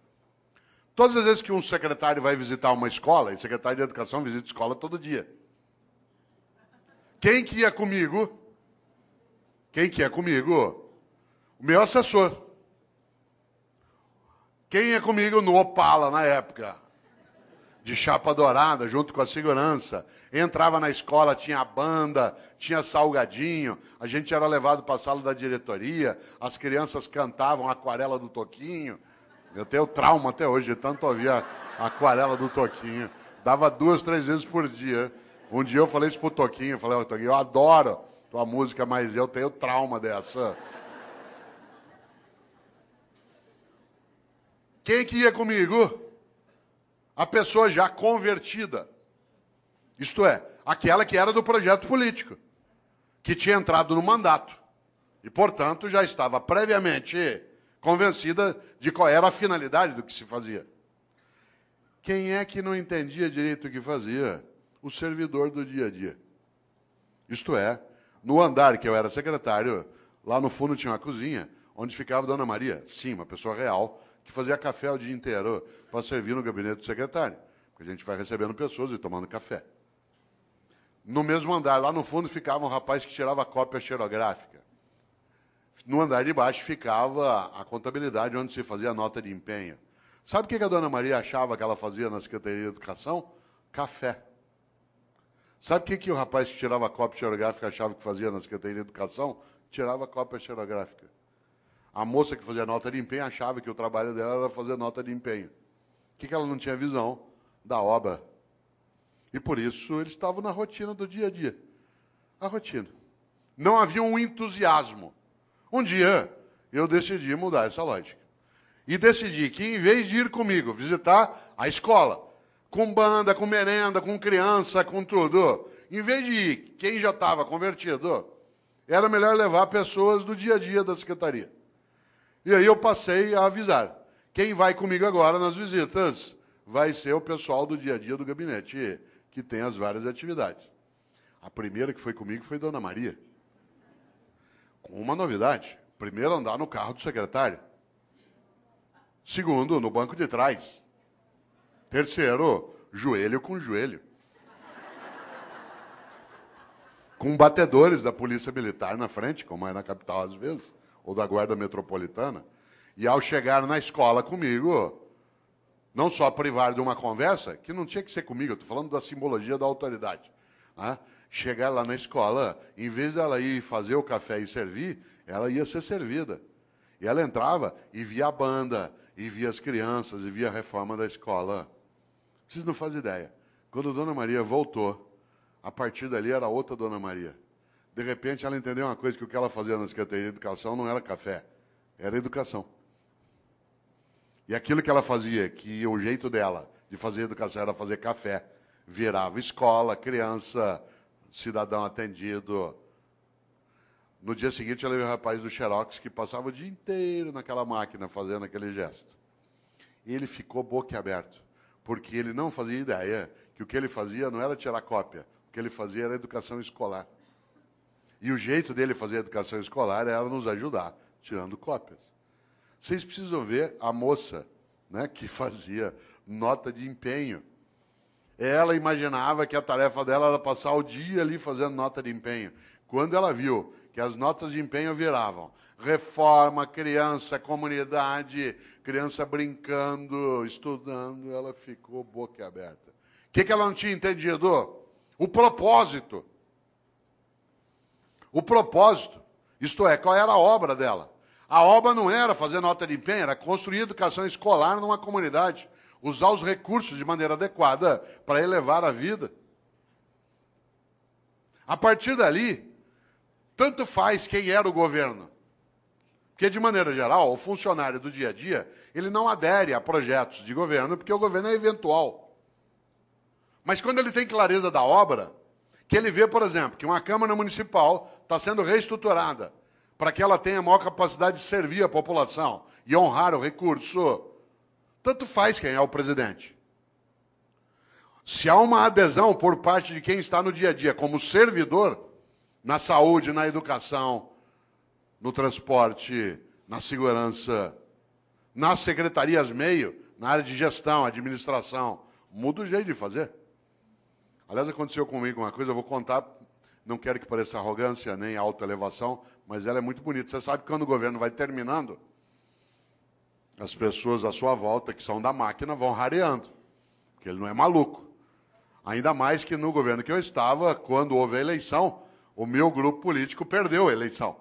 Todas as vezes que um secretário vai visitar uma escola, e secretário de Educação visita escola todo dia. Quem que ia comigo? Quem que ia comigo? O meu assessor. Quem ia comigo no Opala, na época? De chapa dourada, junto com a segurança. Entrava na escola, tinha banda, tinha salgadinho, a gente era levado para a sala da diretoria, as crianças cantavam a Aquarela do Toquinho. Eu tenho trauma até hoje, de tanto ouvir a Aquarela do Toquinho. Dava 2, 3 vezes por dia. Um dia eu falei isso pro Toquinho, eu falei, oh, Toquinho, eu adoro tua música, mas eu tenho trauma dessa. Quem que ia comigo? A pessoa já convertida. Isto é, aquela que era do projeto político, que tinha entrado no mandato. E, portanto, já estava previamente convencida de qual era a finalidade do que se fazia. Quem é que não entendia direito o que fazia? O servidor do dia a dia. Isto é, no andar que eu era secretário, lá no fundo tinha uma cozinha, onde ficava a Dona Maria, sim, uma pessoa real, que fazia café o dia inteiro para servir no gabinete do secretário, porque a gente vai recebendo pessoas e tomando café. No mesmo andar, lá no fundo, ficava um rapaz que tirava cópia xerográfica. No andar de baixo ficava a contabilidade, onde se fazia a nota de empenho. Sabe o que a Dona Maria achava que ela fazia na Secretaria de Educação? Café. Sabe o que o rapaz que tirava cópia xerográfica achava que fazia na Secretaria de Educação? Tirava cópia xerográfica. A moça que fazia nota de empenho achava que o trabalho dela era fazer nota de empenho. O que ela não tinha visão? Da obra. E por isso eles estavam na rotina do dia a dia. A rotina. Não havia um entusiasmo. Um dia eu decidi mudar essa lógica. E decidi que, em vez de ir comigo visitar a escola, com banda, com merenda, com criança, com tudo, em vez de ir quem já estava convertido, era melhor levar pessoas do dia a dia da secretaria. E aí eu passei a avisar. Quem vai comigo agora nas visitas vai ser o pessoal do dia a dia do gabinete, que tem as várias atividades. A primeira que foi comigo foi Dona Maria. Com uma novidade. Primeiro, andar no carro do secretário. Segundo, no banco de trás. Terceiro, joelho com joelho. Com batedores da Polícia Militar na frente, como é na capital às vezes, ou da Guarda Metropolitana. E ao chegar na escola comigo, não só privar de uma conversa, que não tinha que ser comigo, eu estou falando da simbologia da autoridade. Né? Chegar lá na escola, em vez dela ir fazer o café e servir, ela ia ser servida. E ela entrava e via a banda, e via as crianças, e via a reforma da escola. Vocês não fazem ideia. Quando a Dona Maria voltou, a partir dali era outra Dona Maria. De repente, ela entendeu uma coisa, que o que ela fazia na Secretaria de Educação não era café, era educação. E aquilo que ela fazia, que o jeito dela de fazer educação era fazer café, virava escola, criança, cidadão atendido. No dia seguinte, eu levei o rapaz do Xerox que passava o dia inteiro naquela máquina fazendo aquele gesto. E ele ficou boquiaberto, porque ele não fazia ideia que o que ele fazia não era tirar cópia, o que ele fazia era educação escolar. E o jeito dele fazer educação escolar era nos ajudar, tirando cópias. Vocês precisam ver a moça, né, que fazia nota de empenho. Ela imaginava que a tarefa dela era passar o dia ali fazendo nota de empenho. Quando ela viu que as notas de empenho viravam reforma, criança, comunidade, criança brincando, estudando, ela ficou boquiaberta. O que ela não tinha entendido? O propósito. O propósito, isto é, qual era a obra dela? A obra não era fazer nota de empenho, era construir educação escolar numa comunidade, usar os recursos de maneira adequada para elevar a vida. A partir dali, tanto faz quem era o governo. Porque, de maneira geral, o funcionário do dia a dia, ele não adere a projetos de governo, porque o governo é eventual. Mas quando ele tem clareza da obra, que ele vê, por exemplo, que uma Câmara Municipal está sendo reestruturada para que ela tenha maior capacidade de servir a população e honrar o recurso, tanto faz quem é o presidente. Se há uma adesão por parte de quem está no dia a dia como servidor, na saúde, na educação, no transporte, na segurança, nas secretarias meio, na área de gestão, administração, muda o jeito de fazer. Aliás, aconteceu comigo uma coisa, eu vou contar, não quero que pareça arrogância nem autoelevação, mas ela é muito bonita. Você sabe que quando o governo vai terminando, as pessoas à sua volta, que são da máquina, vão rareando, porque ele não é maluco. Ainda mais que no governo que eu estava, quando houve a eleição, o meu grupo político perdeu a eleição.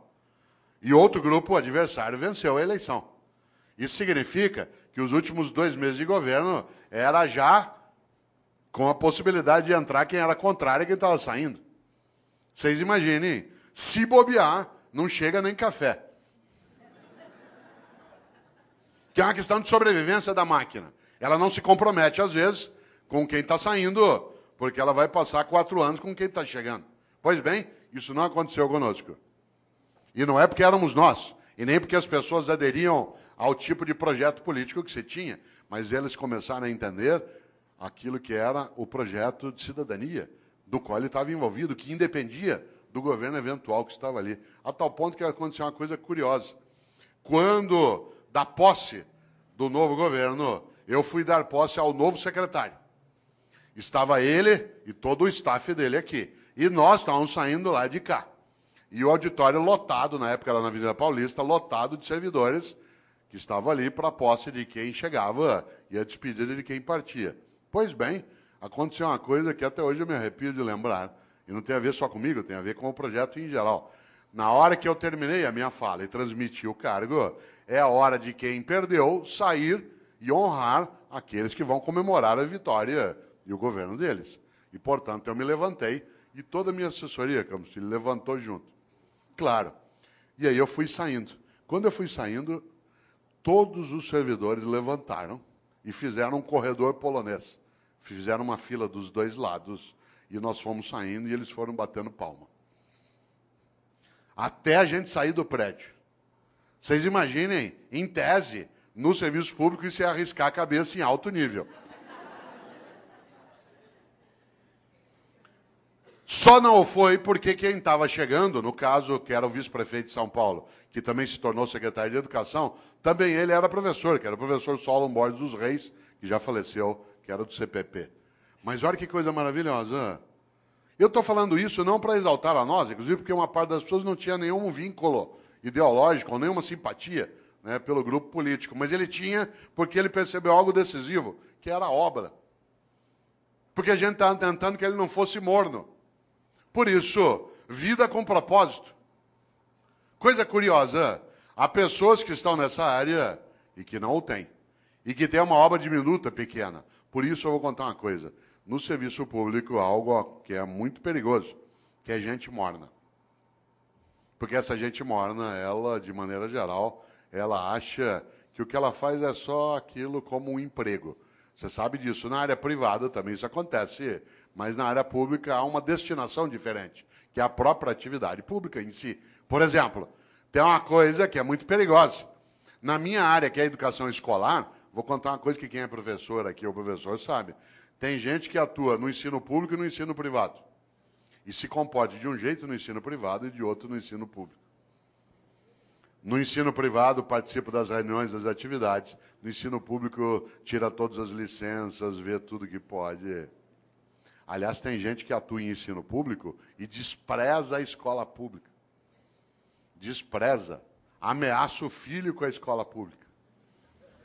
E outro grupo, o adversário, venceu a eleição. Isso significa que os últimos 2 meses de governo era já com a possibilidade de entrar quem era contrário e quem estava saindo. Vocês imaginem, se bobear, não chega nem café. Que é uma questão de sobrevivência da máquina. Ela não se compromete, às vezes, com quem está saindo, porque ela vai passar 4 anos com quem está chegando. Pois bem, isso não aconteceu conosco. E não é porque éramos nós, e nem porque as pessoas aderiam ao tipo de projeto político que se tinha, mas eles começaram a entender aquilo que era o projeto de cidadania, do qual ele estava envolvido, que independia do governo eventual que estava ali. A tal ponto que aconteceu uma coisa curiosa. Quando, da posse do novo governo, eu fui dar posse ao novo secretário. Estava ele e todo o staff dele aqui. E nós estávamos saindo lá de cá. E o auditório lotado, na época era na Avenida Paulista, lotado de servidores que estavam ali para a posse de quem chegava e a despedida de quem partia. Pois bem, aconteceu uma coisa que até hoje eu me arrepio de lembrar, e não tem a ver só comigo, tem a ver com o projeto em geral. Na hora que eu terminei a minha fala e transmiti o cargo, é a hora de quem perdeu sair e honrar aqueles que vão comemorar a vitória e o governo deles. E, portanto, eu me levantei e toda a minha assessoria, Campos Filho, levantou junto. Claro. E aí eu fui saindo. Quando eu fui saindo, todos os servidores levantaram e fizeram um corredor polonês. Fizeram uma fila dos 2 lados e nós fomos saindo e eles foram batendo palma. Até a gente sair do prédio. Vocês imaginem, em tese, no serviço público, isso é arriscar a cabeça em alto nível. Só não foi porque quem estava chegando, no caso, que era o vice-prefeito de São Paulo, que também se tornou secretário de Educação, também ele era professor, que era o professor Solon Borges dos Reis, que já faleceu, que era do CPP. Mas olha que coisa maravilhosa. Eu estou falando isso não para exaltar a nós, inclusive porque uma parte das pessoas não tinha nenhum vínculo ideológico, ou nenhuma simpatia, né, pelo grupo político, mas ele tinha porque ele percebeu algo decisivo, que era a obra. Porque a gente estava tentando que ele não fosse morno. Por isso, vida com propósito. Coisa curiosa, há pessoas que estão nessa área e que não o têm. E que têm uma obra diminuta, pequena. Por isso eu vou contar uma coisa. No serviço público, algo que é muito perigoso, que é gente morna. Porque essa gente morna, ela, de maneira geral, ela acha que o que ela faz é só aquilo como um emprego. Você sabe disso. Na área privada também isso acontece, mas na área pública há uma destinação diferente, que é a própria atividade pública em si. Por exemplo, tem uma coisa que é muito perigosa. Na minha área, que é a educação escolar, vou contar uma coisa que quem é professor aqui, ou professor, sabe. Tem gente que atua no ensino público e no ensino privado. E se comporta de um jeito no ensino privado e de outro no ensino público. No ensino privado, participa das reuniões, das atividades. No ensino público, tira todas as licenças, vê tudo que pode. Aliás, tem gente que atua em ensino público e despreza a escola pública. Despreza. Ameaça o filho com a escola pública.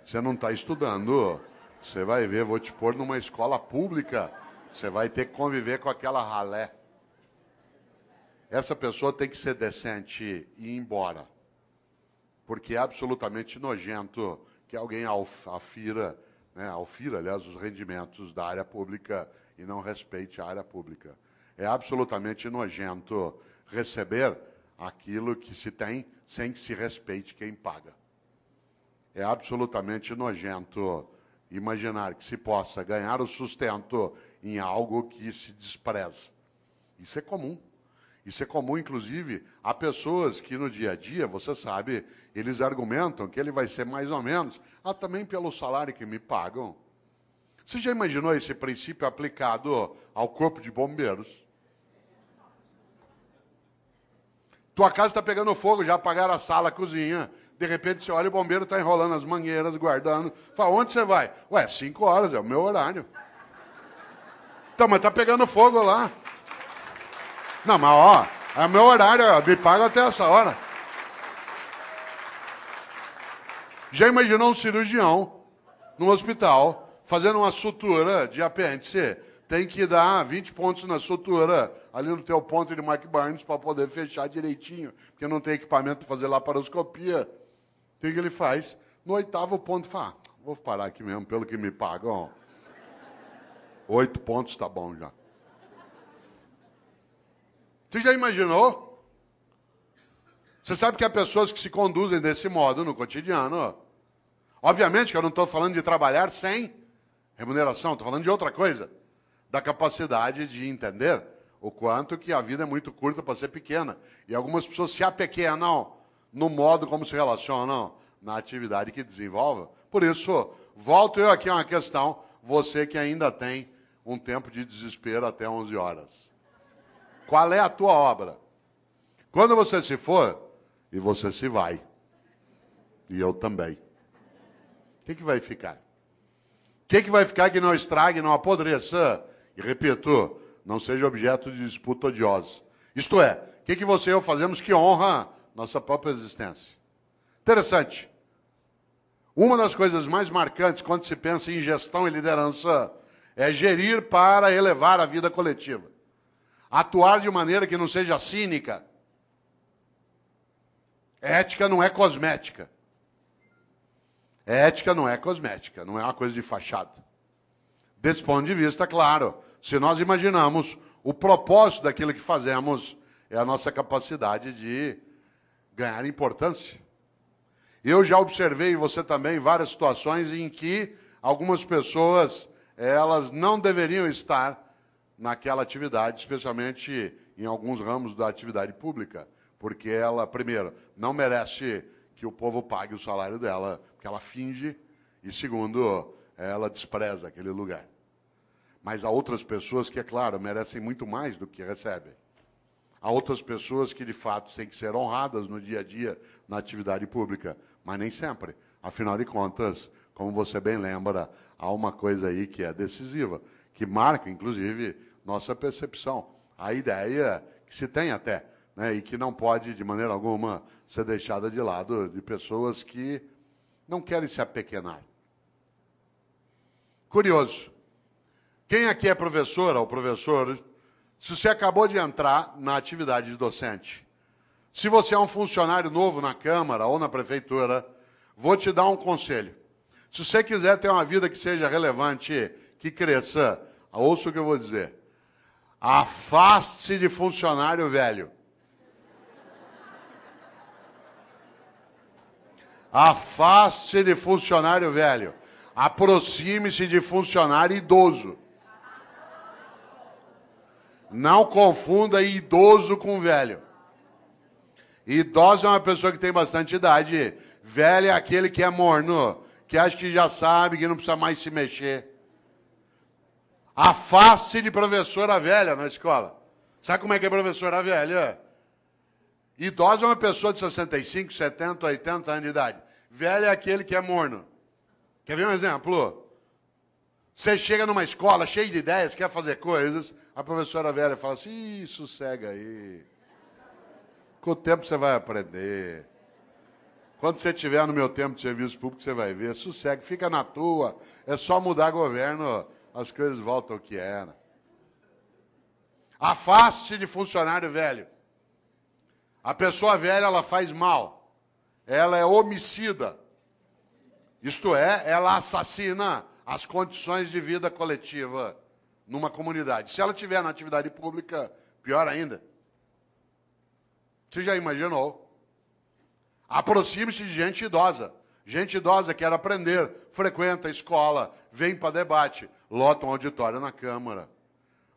Você não está estudando, você vai ver, vou te pôr numa escola pública, você vai ter que conviver com aquela ralé. Essa pessoa tem que ser decente e ir embora. Porque é absolutamente nojento que alguém afira, aliás, os rendimentos da área pública e não respeite a área pública. É absolutamente nojento receber aquilo que se tem sem que se respeite quem paga. É absolutamente nojento imaginar que se possa ganhar o sustento em algo que se despreza. Isso é comum. Isso é comum, inclusive, a pessoas que no dia a dia, você sabe, eles argumentam que ele vai ser mais ou menos, também pelo salário que me pagam. Você já imaginou esse princípio aplicado ao corpo de bombeiros? Tua casa está pegando fogo, já apagaram a sala, a cozinha. De repente você olha, o bombeiro está enrolando as mangueiras, guardando. Fala, onde você vai? Ué, 5 horas, é o meu horário. Então, mas está pegando fogo lá. Não, mas ó, é o meu horário, me paga até essa hora. Já imaginou um cirurgião no hospital fazendo uma sutura de apêndice? Tem que dar 20 pontos na sutura, ali no teu ponto de Mark Barnes, para poder fechar direitinho, porque não tem equipamento para fazer laparoscopia. O que ele faz? No 8º ponto, fala, vou parar aqui mesmo, pelo que me pagam. 8 pontos está bom já. Você já imaginou? Você sabe que há pessoas que se conduzem desse modo no cotidiano. Obviamente que eu não estou falando de trabalhar sem remuneração, estou falando de outra coisa. Da capacidade de entender o quanto que a vida é muito curta para ser pequena. E algumas pessoas se apequenam no modo como se relacionam na atividade que desenvolvem. Por isso, volto eu aqui a uma questão, você que ainda tem um tempo de desespero até 11 horas. Qual é a tua obra? Quando você se for, e você se vai, e eu também, o que vai ficar? O que vai ficar que não estrague, não apodreça? E repito, não seja objeto de disputa odiosa. Isto é, o que você e eu fazemos que honra nossa própria existência? Interessante. Uma das coisas mais marcantes quando se pensa em gestão e liderança é gerir para elevar a vida coletiva. Atuar de maneira que não seja cínica. Ética não é cosmética. Ética não é cosmética, não é uma coisa de fachada. Desse ponto de vista, claro, se nós imaginamos o propósito daquilo que fazemos, é a nossa capacidade de ganhar importância. Eu já observei, você também, várias situações em que algumas pessoas, elas não deveriam estar naquela atividade, especialmente em alguns ramos da atividade pública, porque ela, primeiro, não merece que o povo pague o salário dela, porque ela finge, e segundo, ela despreza aquele lugar. Mas há outras pessoas que, é claro, merecem muito mais do que recebem. Há outras pessoas que, de fato, têm que ser honradas no dia a dia na atividade pública, mas nem sempre. Afinal de contas, como você bem lembra, há uma coisa aí que é decisiva, que marca, inclusive, nossa percepção. A ideia que se tem até, né, e que não pode, de maneira alguma, ser deixada de lado de pessoas que não querem se apequenar. Curioso. Quem aqui é professora ou professor, se você acabou de entrar na atividade de docente, se você é um funcionário novo na Câmara ou na Prefeitura, vou te dar um conselho. Se você quiser ter uma vida que seja relevante, que cresça, ouça o que eu vou dizer. Afaste-se de funcionário velho. Afaste-se de funcionário velho. Aproxime-se de funcionário idoso. Não confunda idoso com velho. Idoso é uma pessoa que tem bastante idade. Velho é aquele que é morno, que acha que já sabe, que não precisa mais se mexer. Afaste de professora velha na escola. Sabe como é que é professora velha? Idosa é uma pessoa de 65, 70, 80 anos de idade. Velho é aquele que é morno. Quer ver um exemplo? Você chega numa escola cheia de ideias, quer fazer coisas, a professora velha fala assim, ih, sossega aí. Com o tempo você vai aprender. Quando você estiver no meu tempo de serviço público, você vai ver. Sossega, fica na tua. É só mudar governo, as coisas voltam ao que era. Afaste de funcionário velho. A pessoa velha, ela faz mal. Ela é homicida. Isto é, ela assassina as condições de vida coletiva numa comunidade. Se ela estiver na atividade pública, pior ainda. Você já imaginou? Aproxime-se de gente idosa. Gente idosa quer aprender, frequenta a escola, vem para debate, lota um auditório na Câmara.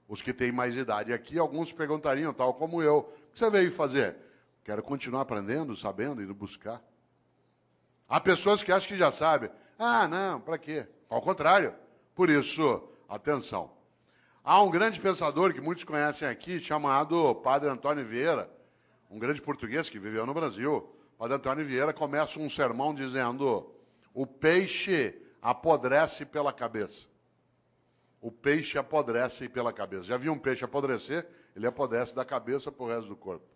Os que têm mais idade aqui, alguns perguntariam, tal como eu, o que você veio fazer? Quero continuar aprendendo, sabendo, indo buscar. Há pessoas que acham que já sabem. Ah, não, para quê? Ao contrário. Por isso, atenção. Há um grande pensador que muitos conhecem aqui, chamado Padre Antônio Vieira, um grande português que viveu no Brasil. Padre Antônio Vieira começa um sermão dizendo: o peixe apodrece pela cabeça. O peixe apodrece pela cabeça. Já viu um peixe apodrecer? Ele apodrece da cabeça para o resto do corpo.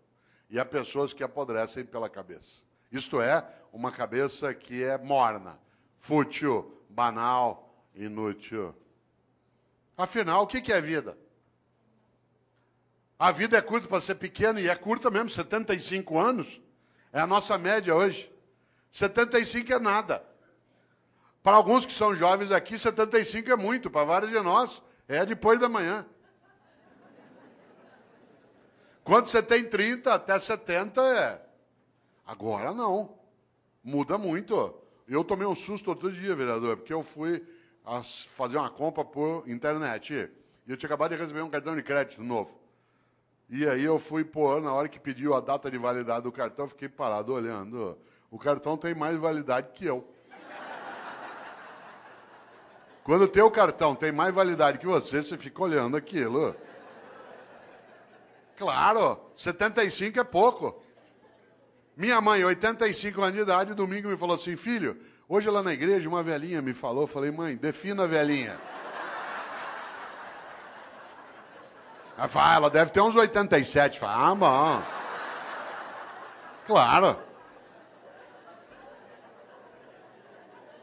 E há pessoas que apodrecem pela cabeça. Isto é, uma cabeça que é morna, fútil, banal, inútil. Afinal, o que é vida? A vida é curta para ser pequena, e é curta mesmo, 75 anos. É a nossa média hoje. 75 é nada. Para alguns que são jovens aqui, 75 é muito. Para vários de nós, é depois da manhã. Quando você tem 30 até 70, é. Agora não. Muda muito. Eu tomei um susto outro dia, vereador, porque eu fui fazer uma compra por internet. E eu tinha acabado de receber um cartão de crédito novo. E aí eu fui pôr, na hora que pediu a data de validade do cartão, fiquei parado olhando. O cartão tem mais validade que eu. Quando o teu cartão tem mais validade que você fica olhando aquilo. Claro, 75 é pouco. Minha mãe, 85 anos de idade, domingo me falou assim, filho, hoje lá na igreja uma velhinha me falou, falei, mãe, defina a velhinha. Ela fala, ela deve ter uns 87. Fala, ah, bom. Claro.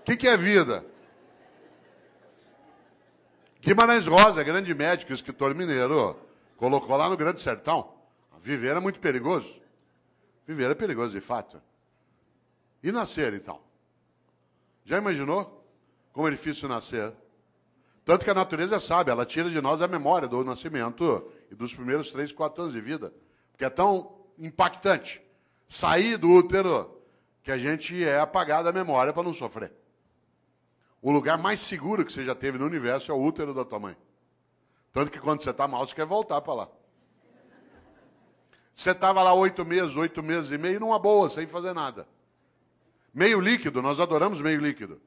O que é vida? Guimarães Rosa, grande médico, escritor mineiro, colocou lá no Grande Sertão. Viver é muito perigoso. Viver é perigoso, de fato. E nascer, então? Já imaginou como é difícil nascer? Tanto que a natureza é sábia, ela tira de nós a memória do nascimento e dos primeiros 3, 4 anos de vida. Porque é tão impactante sair do útero que a gente é apagado da memória para não sofrer. O lugar mais seguro que você já teve no universo é o útero da tua mãe. Tanto que quando você está mal, você quer voltar para lá. Você estava lá 8 meses e meio, numa boa, sem fazer nada. Meio líquido, nós adoramos meio líquido.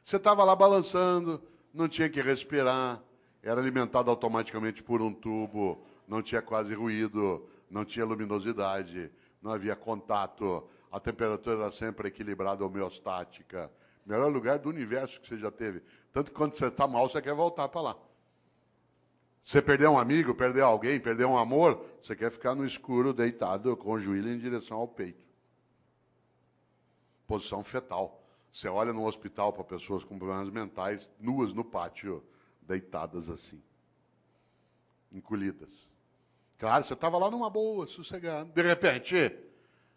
Você estava lá balançando, não tinha que respirar, era alimentado automaticamente por um tubo, não tinha quase ruído, não tinha luminosidade, não havia contato, a temperatura era sempre equilibrada, homeostática. Melhor lugar do universo que você já teve. Tanto que quando você está mal, você quer voltar para lá. Você perdeu um amigo, perdeu alguém, perdeu um amor, você quer ficar no escuro, deitado, com o joelho em direção ao peito. Posição fetal. Você olha no hospital para pessoas com problemas mentais, nuas no pátio, deitadas assim, encolhidas. Claro, você estava lá numa boa, sossegado. De repente,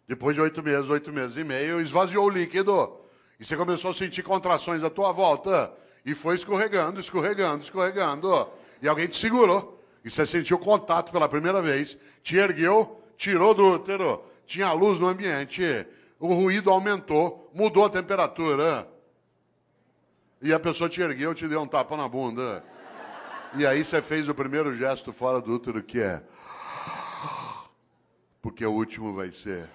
depois de 8 meses e meio, esvaziou o líquido. E você começou a sentir contrações à tua volta. E foi escorregando, escorregando, escorregando. E alguém te segurou. E você sentiu contato pela primeira vez. Te ergueu, tirou do útero. Tinha luz no ambiente. O ruído aumentou, mudou a temperatura. E a pessoa te ergueu, te deu um tapa na bunda. E aí você fez o primeiro gesto fora do útero, que é... Porque o último vai ser...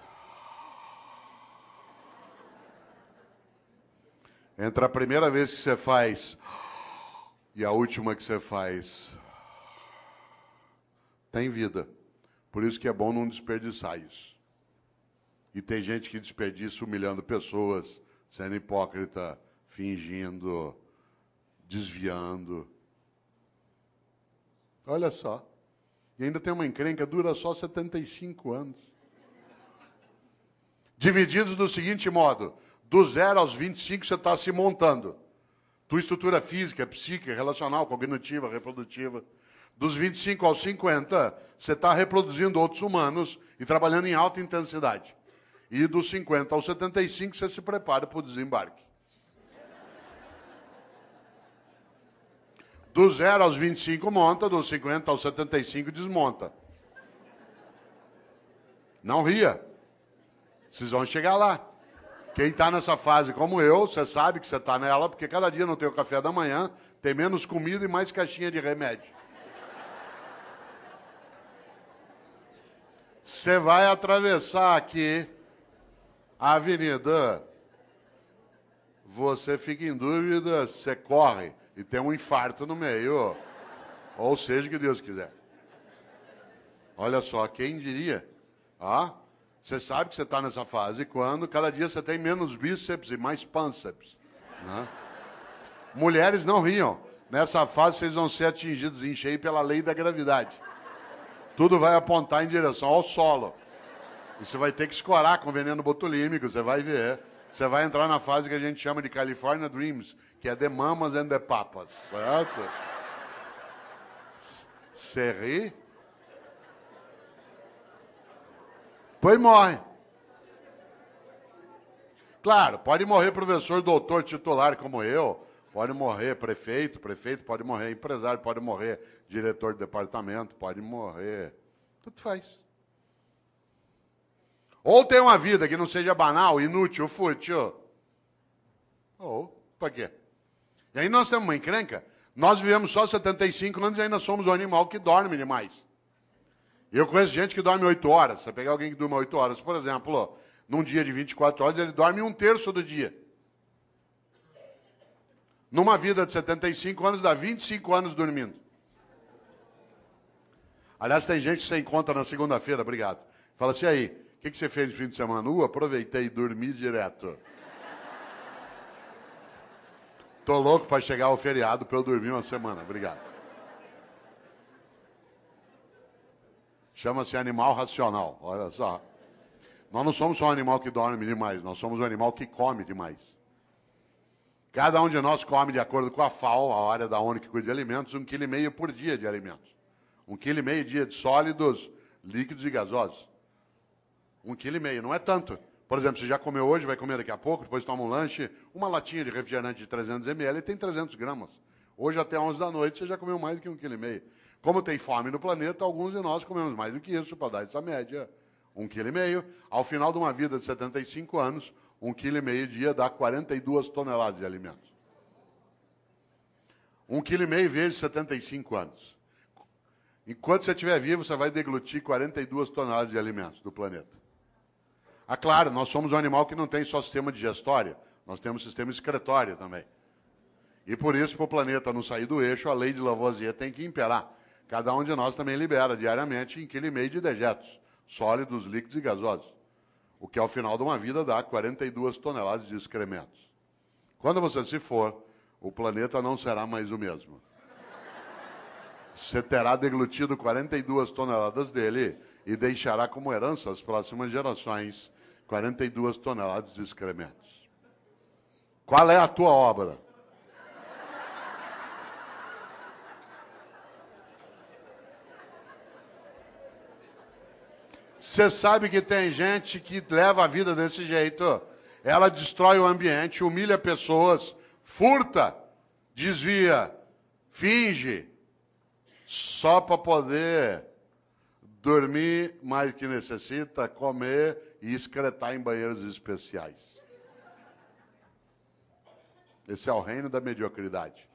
Entre a primeira vez que você faz e a última que você faz, tem vida. Por isso que é bom não desperdiçar isso. E tem gente que desperdiça humilhando pessoas, sendo hipócrita, fingindo, desviando. Olha só. E ainda tem uma encrenca, dura só 75 anos. Divididos do seguinte modo: do 0 aos 25 você está se montando. Tua estrutura física, psíquica, relacional, cognitiva, reprodutiva. Dos 25 aos 50, você está reproduzindo outros humanos e trabalhando em alta intensidade. E dos 50 aos 75, você se prepara para o desembarque. Do 0 aos 25 monta, dos 50 aos 75 desmonta. Não ria. Vocês vão chegar lá. Quem está nessa fase como eu, você sabe que você está nela, porque cada dia no teu café da manhã tem menos comida e mais caixinha de remédio. Você vai atravessar aqui a avenida, você fica em dúvida, você corre e tem um infarto no meio, ou seja, que Deus quiser. Olha só, quem diria? Você sabe que você está nessa fase quando cada dia você tem menos bíceps e mais pânceps. Né? Mulheres não riam. Nessa fase vocês vão ser atingidos em cheio pela lei da gravidade. Tudo vai apontar em direção ao solo. E você vai ter que escorar com veneno botulínico, você vai ver. Você vai entrar na fase que a gente chama de California Dreams, que é The Mamas and the Papas. Certo? Você ri? Pois morre. Claro, pode morrer professor, doutor, titular como eu, pode morrer prefeito pode morrer empresário, pode morrer diretor de departamento, pode morrer, tudo faz. Ou tem uma vida que não seja banal, inútil, fútil. Ou, para quê? E aí nós temos uma encrenca, nós vivemos só 75 anos e ainda somos um animal que dorme demais. Eu conheço gente que dorme 8 horas. Você pegar alguém que dorme 8 horas, por exemplo, num dia de 24 horas, ele dorme 1/3 do dia. Numa vida de 75 anos, dá 25 anos dormindo. Aliás, tem gente que você encontra na segunda-feira, obrigado. Fala assim, aí, o que você fez no fim de semana? Aproveitei e dormi direto. Tô louco para chegar ao feriado para eu dormir uma semana, obrigado. Chama-se animal racional, olha só. Nós não somos só um animal que dorme demais, nós somos um animal que come demais. Cada um de nós come, de acordo com a FAO, a área da ONU que cuida de alimentos, 1,5 kg por dia de alimentos. 1,5 kg dia de sólidos, líquidos e gasosos. 1,5 kg, não é tanto. Por exemplo, você já comeu hoje, vai comer daqui a pouco, depois toma um lanche, uma latinha de refrigerante de 300 ml tem 300 gramas. Hoje até 11 da noite você já comeu mais do que 1,5 kg. Como tem fome no planeta, alguns de nós comemos mais do que isso, para dar essa média. 1,5 kg. Ao final de uma vida de 75 anos, 1,5 kg dia dá 42 toneladas de alimentos. 1,5 kg vezes 75 anos. Enquanto você estiver vivo, você vai deglutir 42 toneladas de alimentos do planeta. Claro, nós somos um animal que não tem só sistema digestório, nós temos sistema excretório também. E por isso, para o planeta não sair do eixo, a lei de Lavoisier tem que imperar. Cada um de nós também libera diariamente 1,5 kg de dejetos, sólidos, líquidos e gasosos. O que ao final de uma vida dá 42 toneladas de excrementos. Quando você se for, o planeta não será mais o mesmo. Você terá deglutido 42 toneladas dele e deixará como herança às próximas gerações 42 toneladas de excrementos. Qual é a tua obra? Você sabe que tem gente que leva a vida desse jeito. Ela destrói o ambiente, humilha pessoas, furta, desvia, finge, só para poder dormir mais do que necessita, comer e excretar em banheiros especiais. Esse é o reino da mediocridade.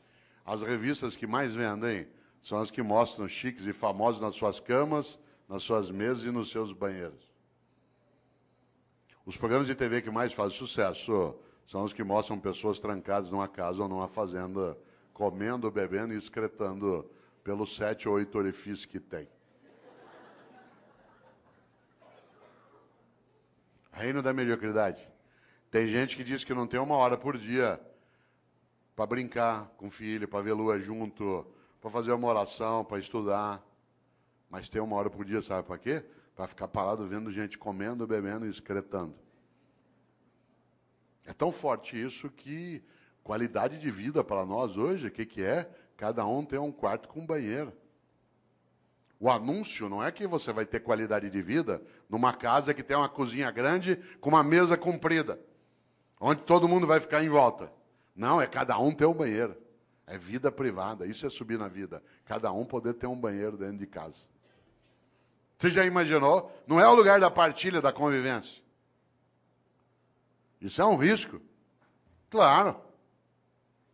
As revistas que mais vendem são as que mostram chiques e famosos nas suas camas, nas suas mesas e nos seus banheiros. Os programas de TV que mais fazem sucesso são os que mostram pessoas trancadas numa casa ou numa fazenda, comendo, bebendo e excretando pelos 7 ou 8 orifícios que tem. Reino da mediocridade. Tem gente que diz que não tem 1 hora por dia para brincar com o filho, para ver lua junto, para fazer uma oração, para estudar. Mas tem 1 hora por dia, sabe para quê? Para ficar parado vendo gente comendo, bebendo e excretando. É tão forte isso que qualidade de vida para nós hoje, o que é? Cada um tem um quarto com banheiro. O anúncio não é que você vai ter qualidade de vida numa casa que tem uma cozinha grande com uma mesa comprida, onde todo mundo vai ficar em volta. Não, é cada um ter um banheiro. É vida privada, isso é subir na vida. Cada um poder ter um banheiro dentro de casa. Você já imaginou? Não é o lugar da partilha, da convivência. Isso é um risco. Claro.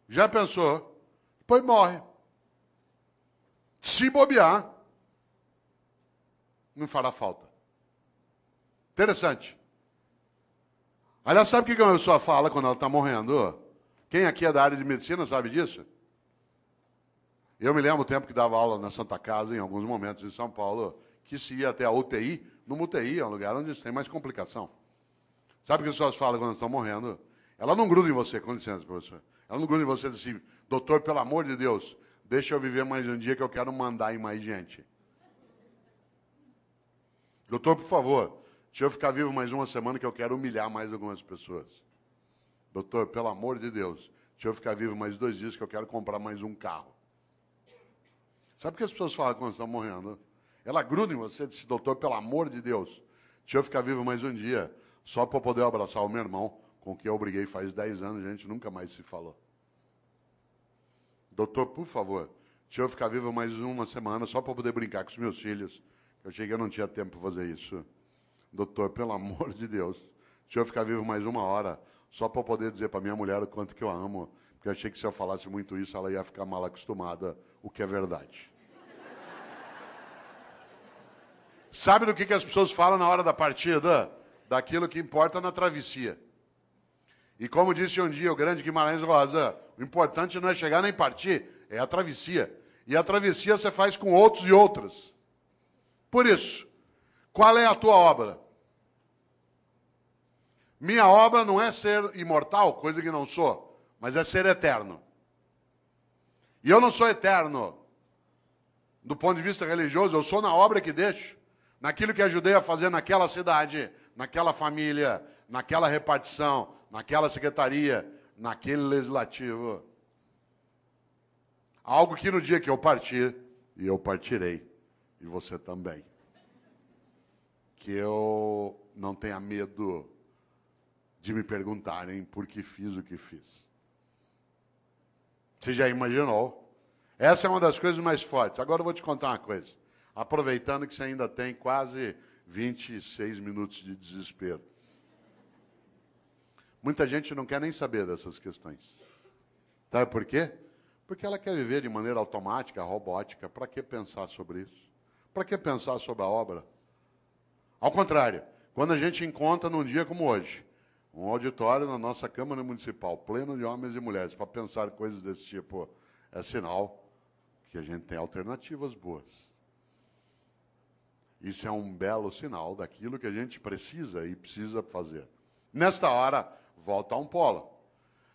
Já pensou? Depois morre. Se bobear, não fará falta. Interessante. Aliás, sabe o que uma pessoa fala quando ela está morrendo? Quem aqui é da área de medicina sabe disso? Eu me lembro o tempo que dava aula na Santa Casa, em alguns momentos em São Paulo, que se ia até a UTI. Numa UTI é um lugar onde tem mais complicação. Sabe o que as pessoas falam quando estão morrendo? Ela não gruda em você, com licença, professor. Ela não gruda em você e diz assim, doutor, pelo amor de Deus, deixa eu viver mais um dia que eu quero mandar em mais gente. Doutor, por favor, deixa eu ficar vivo mais 1 semana que eu quero humilhar mais algumas pessoas. Doutor, pelo amor de Deus, deixa eu ficar vivo mais 2 dias que eu quero comprar mais um carro. Sabe o que as pessoas falam quando estão morrendo? Ela gruda em você e diz, doutor, pelo amor de Deus, deixa eu ficar vivo mais um dia, só para poder abraçar o meu irmão, com quem eu briguei faz 10 anos, a gente nunca mais se falou. Doutor, por favor, deixa eu ficar vivo mais 1 semana, só para poder brincar com os meus filhos. Eu achei que eu não tinha tempo para fazer isso. Doutor, pelo amor de Deus, deixa eu ficar vivo mais 1 hora, só para poder dizer para minha mulher o quanto que eu a amo, porque eu achei que se eu falasse muito isso, ela ia ficar mal acostumada, o que é verdade. Sabe do que as pessoas falam na hora da partida? Daquilo que importa na travessia. E como disse um dia o grande Guimarães Rosa, o importante não é chegar nem partir, é a travessia. E a travessia você faz com outros e outras. Por isso, qual é a tua obra? Minha obra não é ser imortal, coisa que não sou, mas é ser eterno. E eu não sou eterno do ponto de vista religioso, eu sou na obra que deixo, naquilo que ajudei a fazer naquela cidade, naquela família, naquela repartição, naquela secretaria, naquele legislativo. Algo que no dia que eu partir, e eu partirei, e você também, que eu não tenha medo de me perguntarem por que fiz o que fiz. Você já imaginou? Essa é uma das coisas mais fortes. Agora eu vou te contar uma coisa. Aproveitando que você ainda tem quase 26 minutos de desespero. Muita gente não quer nem saber dessas questões. Sabe por quê? Porque ela quer viver de maneira automática, robótica. Para que pensar sobre isso? Para que pensar sobre a obra? Ao contrário, quando a gente encontra num dia como hoje, um auditório na nossa Câmara Municipal, pleno de homens e mulheres, para pensar coisas desse tipo, é sinal que a gente tem alternativas boas. Isso é um belo sinal daquilo que a gente precisa e precisa fazer. Nesta hora, volta a um polo.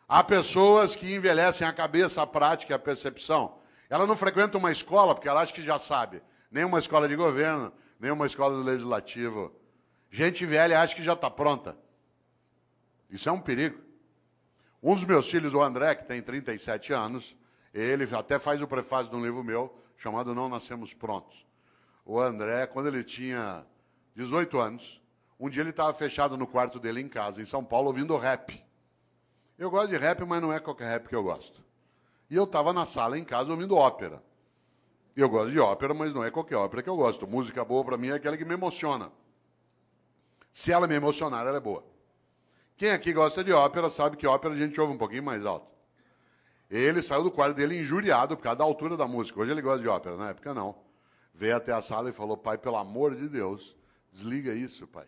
Há pessoas que envelhecem a cabeça, a prática, a percepção. Ela não frequenta uma escola porque ela acha que já sabe. Nem uma escola de governo, nem uma escola do legislativo. Gente velha acha que já está pronta. Isso é um perigo. Um dos meus filhos, o André, que tem 37 anos, ele até faz o prefácio de um livro meu, chamado Não Nascemos Prontos. O André, quando ele tinha 18 anos, um dia ele estava fechado no quarto dele em casa, em São Paulo, ouvindo rap. Eu gosto de rap, mas não é qualquer rap que eu gosto. E eu estava na sala em casa ouvindo ópera. Eu gosto de ópera, mas não é qualquer ópera que eu gosto. Música boa para mim é aquela que me emociona. Se ela me emocionar, ela é boa. Quem aqui gosta de ópera sabe que ópera a gente ouve um pouquinho mais alto. Ele saiu do quarto dele injuriado por causa da altura da música. Hoje ele gosta de ópera, na época não. Veio até a sala e falou, pai, pelo amor de Deus, desliga isso, pai.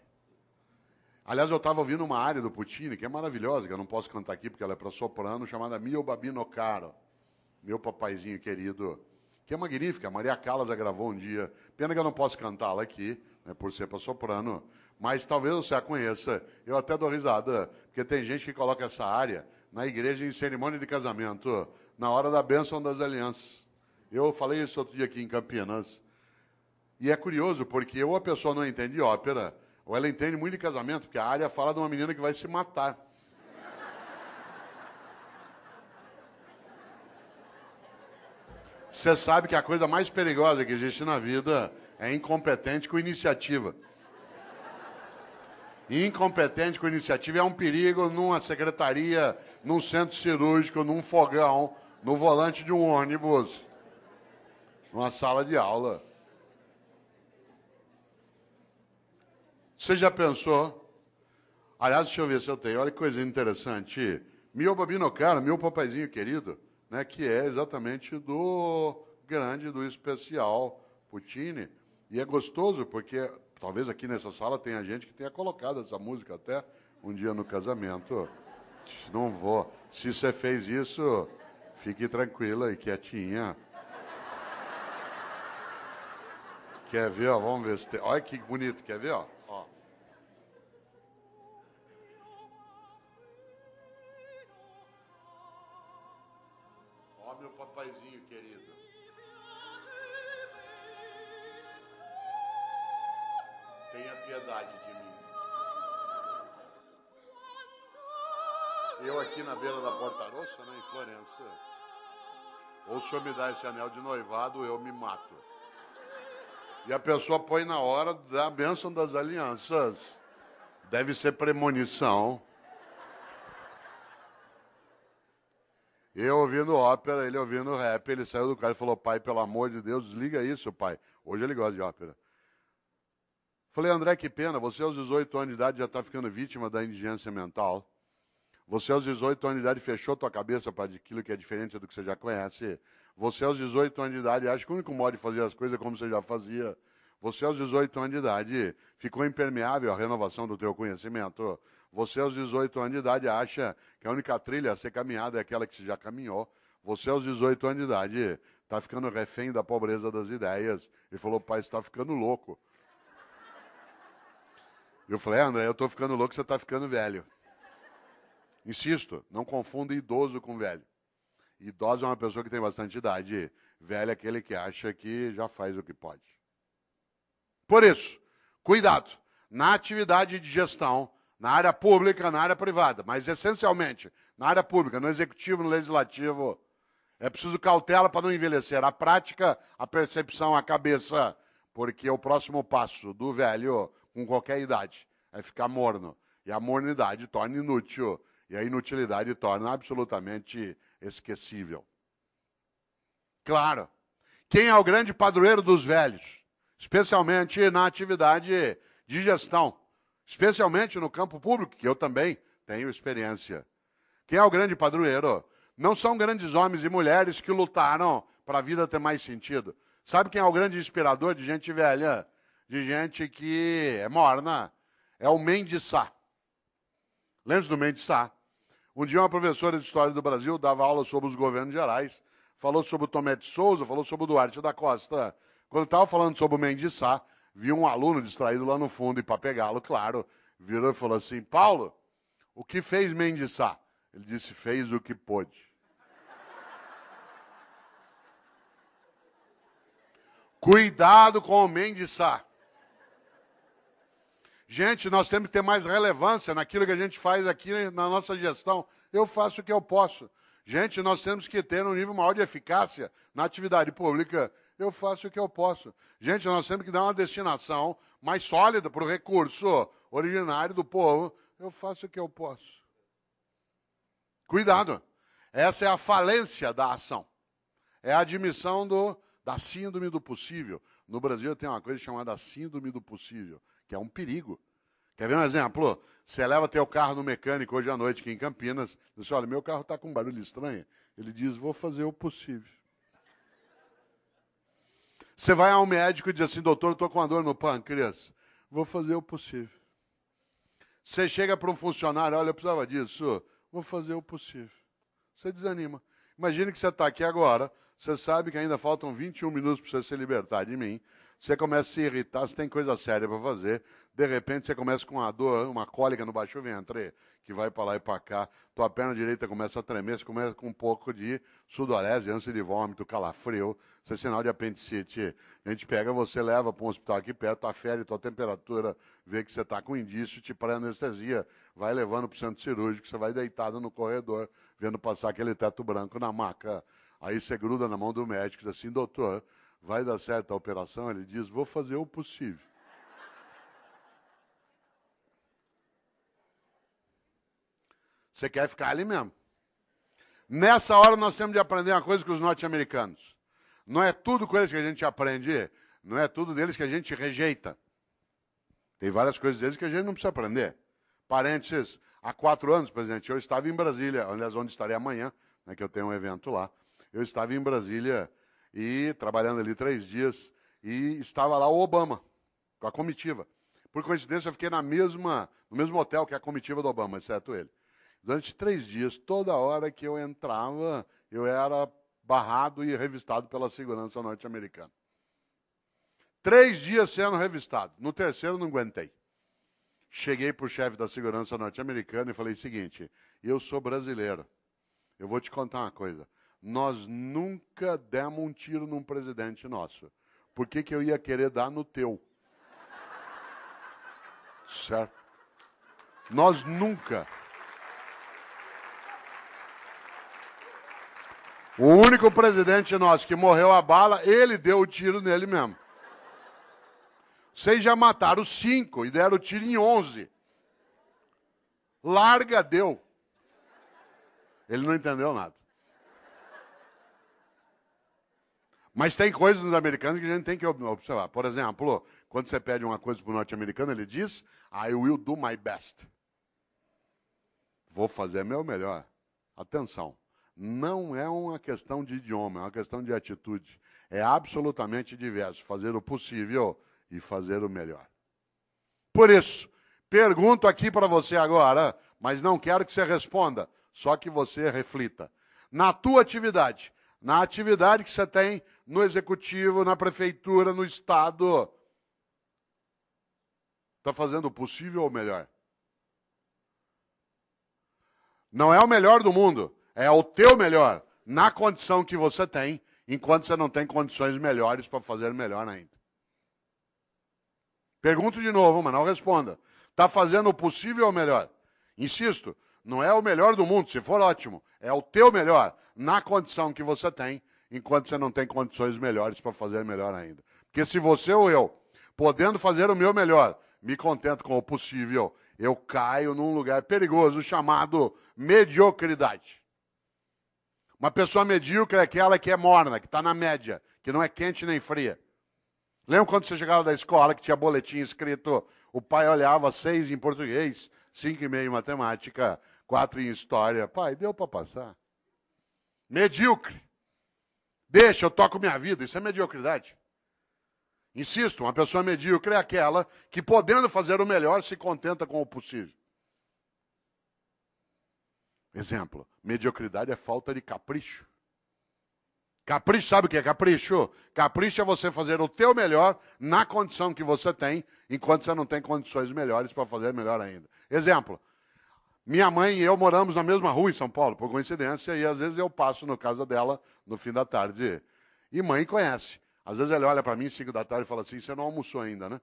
Aliás, eu estava ouvindo uma área do Puccini, que é maravilhosa, que eu não posso cantar aqui porque ela é para soprano, chamada Mio Babino Caro, meu papaizinho querido, que é magnífica. A Maria Callas a gravou um dia. Pena que eu não posso cantá-la aqui, né, por ser para soprano, mas talvez você a conheça. Eu até dou risada, porque tem gente que coloca essa área na igreja em cerimônia de casamento, na hora da bênção das alianças. Eu falei isso outro dia aqui em Campinas. E é curioso, porque ou a pessoa não entende ópera, ou ela entende muito de casamento, porque a área fala de uma menina que vai se matar. Você sabe que a coisa mais perigosa que existe na vida é incompetente com iniciativa. Incompetente com iniciativa é um perigo numa secretaria, num centro cirúrgico, num fogão, no volante de um ônibus, numa sala de aula. Você já pensou? Aliás, deixa eu ver se eu tenho. Olha que coisa interessante. Mio Babino Caro, meu papaizinho querido, né, que é exatamente do grande, do especial Puccini. E é gostoso porque talvez aqui nessa sala tenha gente que tenha colocado essa música até um dia no casamento. Não vou. Se você fez isso, fique tranquila e quietinha. Quer ver, ó? Vamos ver se tem. Olha que bonito, quer ver, ó? Ó, meu papaizinho querido. Tenha piedade de mim. Eu aqui na beira da Porta Rossa, né, em Florença. Ou se o senhor me dá esse anel de noivado, eu me mato. E a pessoa põe na hora da bênção das alianças. Deve ser premonição. Eu ouvindo ópera, ele ouvindo rap, ele saiu do carro e falou, pai, pelo amor de Deus, desliga isso, pai. Hoje ele gosta de ópera. Falei, André, que pena, você aos 18 anos de idade já está ficando vítima da indigência mental. Você aos 18 anos de idade fechou tua cabeça para aquilo que é diferente do que você já conhece. Você aos 18 anos de idade acha que o único modo de fazer as coisas é como você já fazia. Você aos 18 anos de idade ficou impermeável à renovação do teu conhecimento. Você aos 18 anos de idade acha que a única trilha a ser caminhada é aquela que você já caminhou. Você aos 18 anos de idade está ficando refém da pobreza das ideias. Ele falou, pai, você está ficando louco. Eu falei, André, eu estou ficando louco, você está ficando velho. Insisto, não confunda idoso com velho. Idoso é uma pessoa que tem bastante idade. Velho é aquele que acha que já faz o que pode. Por isso, cuidado na atividade de gestão, na área pública, na área privada, mas essencialmente na área pública, no executivo, no legislativo. É preciso cautela para não envelhecer. A prática, a percepção, a cabeça, porque o próximo passo do velho, com qualquer idade, é ficar morno. E a mornidade torna inútil. E a inutilidade torna absolutamente esquecível. Claro, quem é o grande padroeiro dos velhos? Especialmente na atividade de gestão. Especialmente no campo público, que eu também tenho experiência. Quem é o grande padroeiro? Não são grandes homens e mulheres que lutaram para a vida ter mais sentido. Sabe quem é o grande inspirador de gente velha? De gente que é morna? É o Mendes Sá. Lembra do Mendes Sá? Um dia uma professora de História do Brasil dava aula sobre os governos gerais, falou sobre o Tomé de Souza, falou sobre o Duarte da Costa. Quando estava falando sobre o Mendes Sá, viu um aluno distraído lá no fundo e para pegá-lo, claro, virou e falou assim, Paulo, o que fez Mendes Sá? Ele disse, fez o que pôde. Cuidado com o Mendes Sá. Gente, nós temos que ter mais relevância naquilo que a gente faz aqui na nossa gestão. Eu faço o que eu posso. Gente, nós temos que ter um nível maior de eficácia na atividade pública. Eu faço o que eu posso. Gente, nós temos que dar uma destinação mais sólida para o recurso originário do povo. Eu faço o que eu posso. Cuidado. Essa é a falência da ação. É a admissão da síndrome do possível. No Brasil tem uma coisa chamada síndrome do possível, que é um perigo. Quer ver um exemplo? Você leva teu carro no mecânico hoje à noite aqui em Campinas, diz, olha, meu carro está com um barulho estranho. Ele diz, vou fazer o possível. Você vai ao médico e diz assim, doutor, eu estou com uma dor no pâncreas. Vou fazer o possível. Você chega para um funcionário, olha, eu precisava disso. Vou fazer o possível. Você desanima. Imagine que você está aqui agora, você sabe que ainda faltam 21 minutos para você se libertar de mim. Você começa a se irritar, você tem coisa séria para fazer. De repente você começa com uma dor, uma cólica no baixo ventre, que vai para lá e para cá. Tua perna direita começa a tremer, você começa com um pouco de sudorese, ânsia de vômito, calafrio. Isso é sinal de apendicite. A gente pega você, leva para um hospital aqui perto, afere tua temperatura, vê que você está com indício, te para anestesia. Vai levando para o centro cirúrgico, você vai deitado no corredor, vendo passar aquele teto branco na maca. Aí você gruda na mão do médico e diz assim, doutor, vai dar certo a operação? Ele diz, vou fazer o possível. Você quer ficar ali mesmo. Nessa hora nós temos de aprender uma coisa com os norte-americanos. Não é tudo com eles que a gente aprende, não é tudo deles que a gente rejeita. Tem várias coisas deles que a gente não precisa aprender. Parênteses, há 4 anos, presidente, eu estava em Brasília, aliás, onde estarei amanhã, né, que eu tenho um evento lá. Eu estava em Brasília e trabalhando ali 3 dias e estava lá o Obama, com a comitiva. Por coincidência, eu fiquei no mesmo hotel que a comitiva do Obama, exceto ele. Durante 3 dias, toda hora que eu entrava, eu era barrado e revistado pela segurança norte-americana. 3 dias sendo revistado. No terceiro, não aguentei. Cheguei para o chefe da segurança norte-americana e falei o seguinte, eu sou brasileiro. Eu vou te contar uma coisa. Nós nunca demos um tiro num presidente nosso. Por que eu ia querer dar no teu? Certo? Nós nunca. O único presidente nosso que morreu a bala, ele deu o tiro nele mesmo. Vocês já mataram 5 e deram o tiro em 11. Larga, deu. Ele não entendeu nada. Mas tem coisas nos americanos que a gente tem que observar. Por exemplo, quando você pede uma coisa para o norte-americano, ele diz, I will do my best. Vou fazer meu melhor. Atenção. Não é uma questão de idioma, é uma questão de atitude. É absolutamente diverso. Fazer o possível e fazer o melhor. Por isso, pergunto aqui para você agora, mas não quero que você responda, só que você reflita. Na tua atividade, na atividade que você tem no executivo, na prefeitura, no estado, está fazendo o possível ou o melhor? Não é o melhor do mundo, é o teu melhor, na condição que você tem, enquanto você não tem condições melhores para fazer melhor ainda. Pergunto de novo, mas não responda. Está fazendo o possível ou o melhor? Insisto, não é o melhor do mundo, se for ótimo. É o teu melhor, na condição que você tem, enquanto você não tem condições melhores para fazer melhor ainda. Porque se você ou eu, podendo fazer o meu melhor, me contento com o possível, eu caio num lugar perigoso chamado mediocridade. Uma pessoa medíocre é aquela que é morna, que está na média, que não é quente nem fria. Lembra quando você chegava da escola que tinha boletim escrito, o pai olhava 6 em português, 5,5 em matemática, 4 em história. Pai, deu para passar. Medíocre. Deixa, eu toco minha vida. Isso é mediocridade. Insisto, uma pessoa medíocre é aquela que, podendo fazer o melhor, se contenta com o possível. Exemplo, mediocridade é falta de capricho. Capricho, sabe o que é capricho? Capricho é você fazer o teu melhor na condição que você tem, enquanto você não tem condições melhores para fazer melhor ainda. Exemplo, minha mãe e eu moramos na mesma rua em São Paulo, por coincidência, e às vezes eu passo na casa dela no fim da tarde. E mãe conhece. Às vezes ela olha para mim 5 da tarde e fala assim, você não almoçou ainda, né?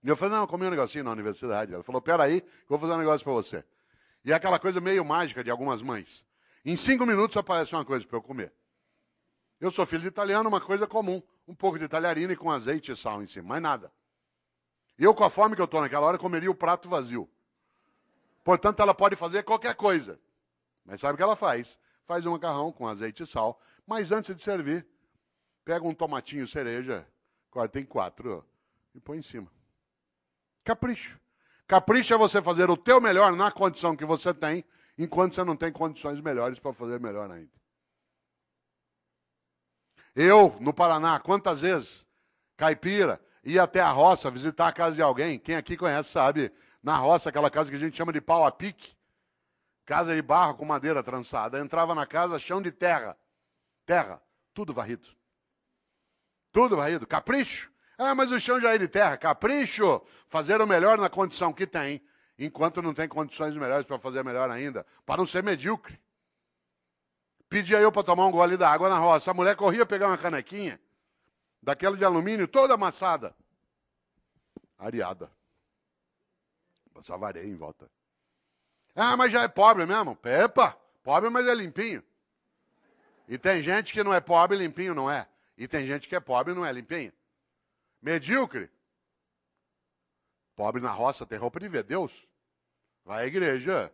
E eu falei, não, eu comi um negocinho na universidade. Ela falou, peraí, que eu vou fazer um negócio para você. E é aquela coisa meio mágica de algumas mães. Em 5 minutos aparece uma coisa para eu comer. Eu sou filho de italiano, uma coisa comum. Um pouco de talharina e com azeite e sal em cima, mais nada. Eu, com a fome que eu estou naquela hora, comeria o prato vazio. Portanto, ela pode fazer qualquer coisa. Mas sabe o que ela faz? Faz um macarrão com azeite e sal. Mas antes de servir, pega um tomatinho cereja, corta em 4 e põe em cima. Capricho. Capricho é você fazer o teu melhor na condição que você tem, enquanto você não tem condições melhores para fazer melhor ainda. Eu, no Paraná, quantas vezes, caipira, ia até a roça visitar a casa de alguém, quem aqui conhece sabe, na roça, aquela casa que a gente chama de pau a pique, casa de barro com madeira trançada, entrava na casa, chão de terra, tudo varrido. Tudo varrido, capricho. Ah, mas o chão já é de terra, capricho, fazer o melhor na condição que tem, enquanto não tem condições melhores para fazer melhor ainda, para não ser medíocre. Pedia eu para tomar um gole d'água na roça. A mulher corria pegar uma canequinha, daquela de alumínio, toda amassada. Areada. Passava areia em volta. Ah, mas já é pobre mesmo? Epa, pobre, mas é limpinho. E tem gente que não é pobre, limpinho não é. E tem gente que é pobre e não é limpinho. Medíocre. Pobre na roça tem roupa de ver Deus. Vai à igreja.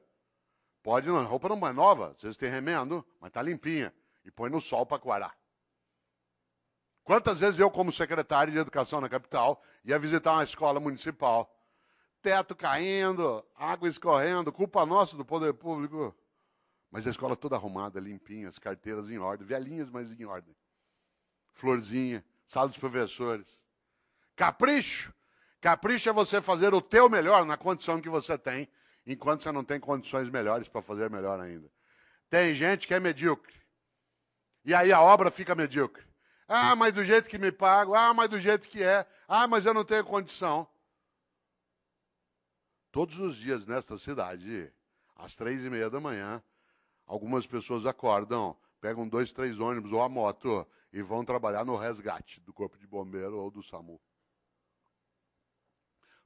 Pode, não, a roupa não é nova, às vezes tem remendo, mas tá limpinha. E põe no sol para coarar. Quantas vezes eu, como secretário de educação na capital, ia visitar uma escola municipal, teto caindo, água escorrendo, culpa nossa do poder público. Mas a escola toda arrumada, limpinha, as carteiras em ordem, velhinhas, mas em ordem. Florzinha, sala dos professores. Capricho. Capricho é você fazer o teu melhor na condição que você tem, enquanto você não tem condições melhores para fazer melhor ainda. Tem gente que é medíocre. E aí a obra fica medíocre. Ah, mas do jeito que me pago. Ah, mas do jeito que é. Ah, mas eu não tenho condição. Todos os dias nesta cidade, às 3:30 da manhã, algumas pessoas acordam, pegam 2, 3 ônibus ou a moto e vão trabalhar no resgate do Corpo de Bombeiro ou do SAMU.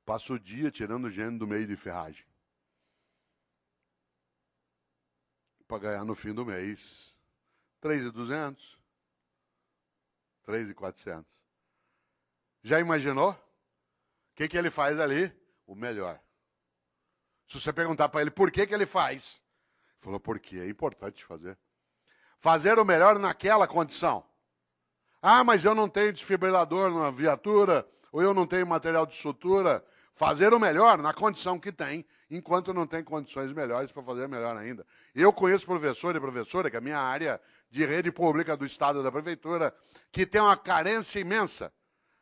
Passa o dia tirando gente do meio de ferragem. Para ganhar no fim do mês 3.200, 3.400. Já imaginou? O que ele faz ali? O melhor. Se você perguntar para ele por que ele faz, ele falou, porque é importante fazer. Fazer o melhor naquela condição. Ah, mas eu não tenho desfibrilador na viatura, ou eu não tenho material de sutura. Fazer o melhor na condição que tem, enquanto não tem condições melhores para fazer melhor ainda. Eu conheço professor e professora, que é a minha área de rede pública do Estado da Prefeitura, que tem uma carência imensa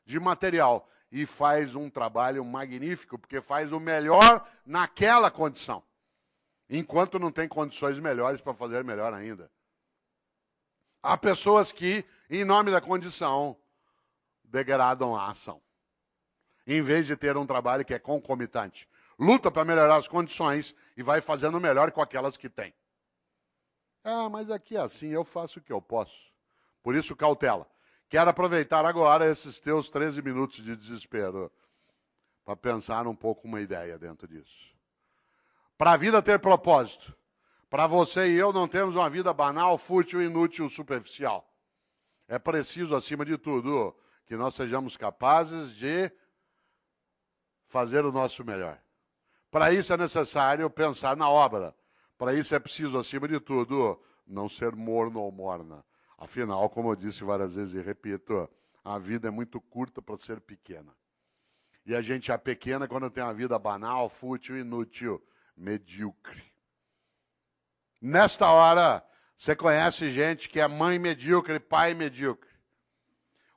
de material e faz um trabalho magnífico, porque faz o melhor naquela condição, enquanto não tem condições melhores para fazer melhor ainda. Há pessoas que, em nome da condição, degradam a ação, em vez de ter um trabalho que é concomitante. Luta para melhorar as condições e vai fazendo melhor com aquelas que tem. Ah, mas aqui é assim, eu faço o que eu posso. Por isso, cautela. Quero aproveitar agora esses teus 13 minutos de desespero para pensar um pouco uma ideia dentro disso. Para a vida ter propósito, para você e eu não temos uma vida banal, fútil, inútil, superficial. É preciso, acima de tudo, que nós sejamos capazes de fazer o nosso melhor. Para isso é necessário pensar na obra. Para isso é preciso, acima de tudo, não ser morno ou morna. Afinal, como eu disse várias vezes e repito, a vida é muito curta para ser pequena. E a gente é pequena quando tem uma vida banal, fútil, inútil, medíocre. Nesta hora, você conhece gente que é mãe medíocre, pai medíocre.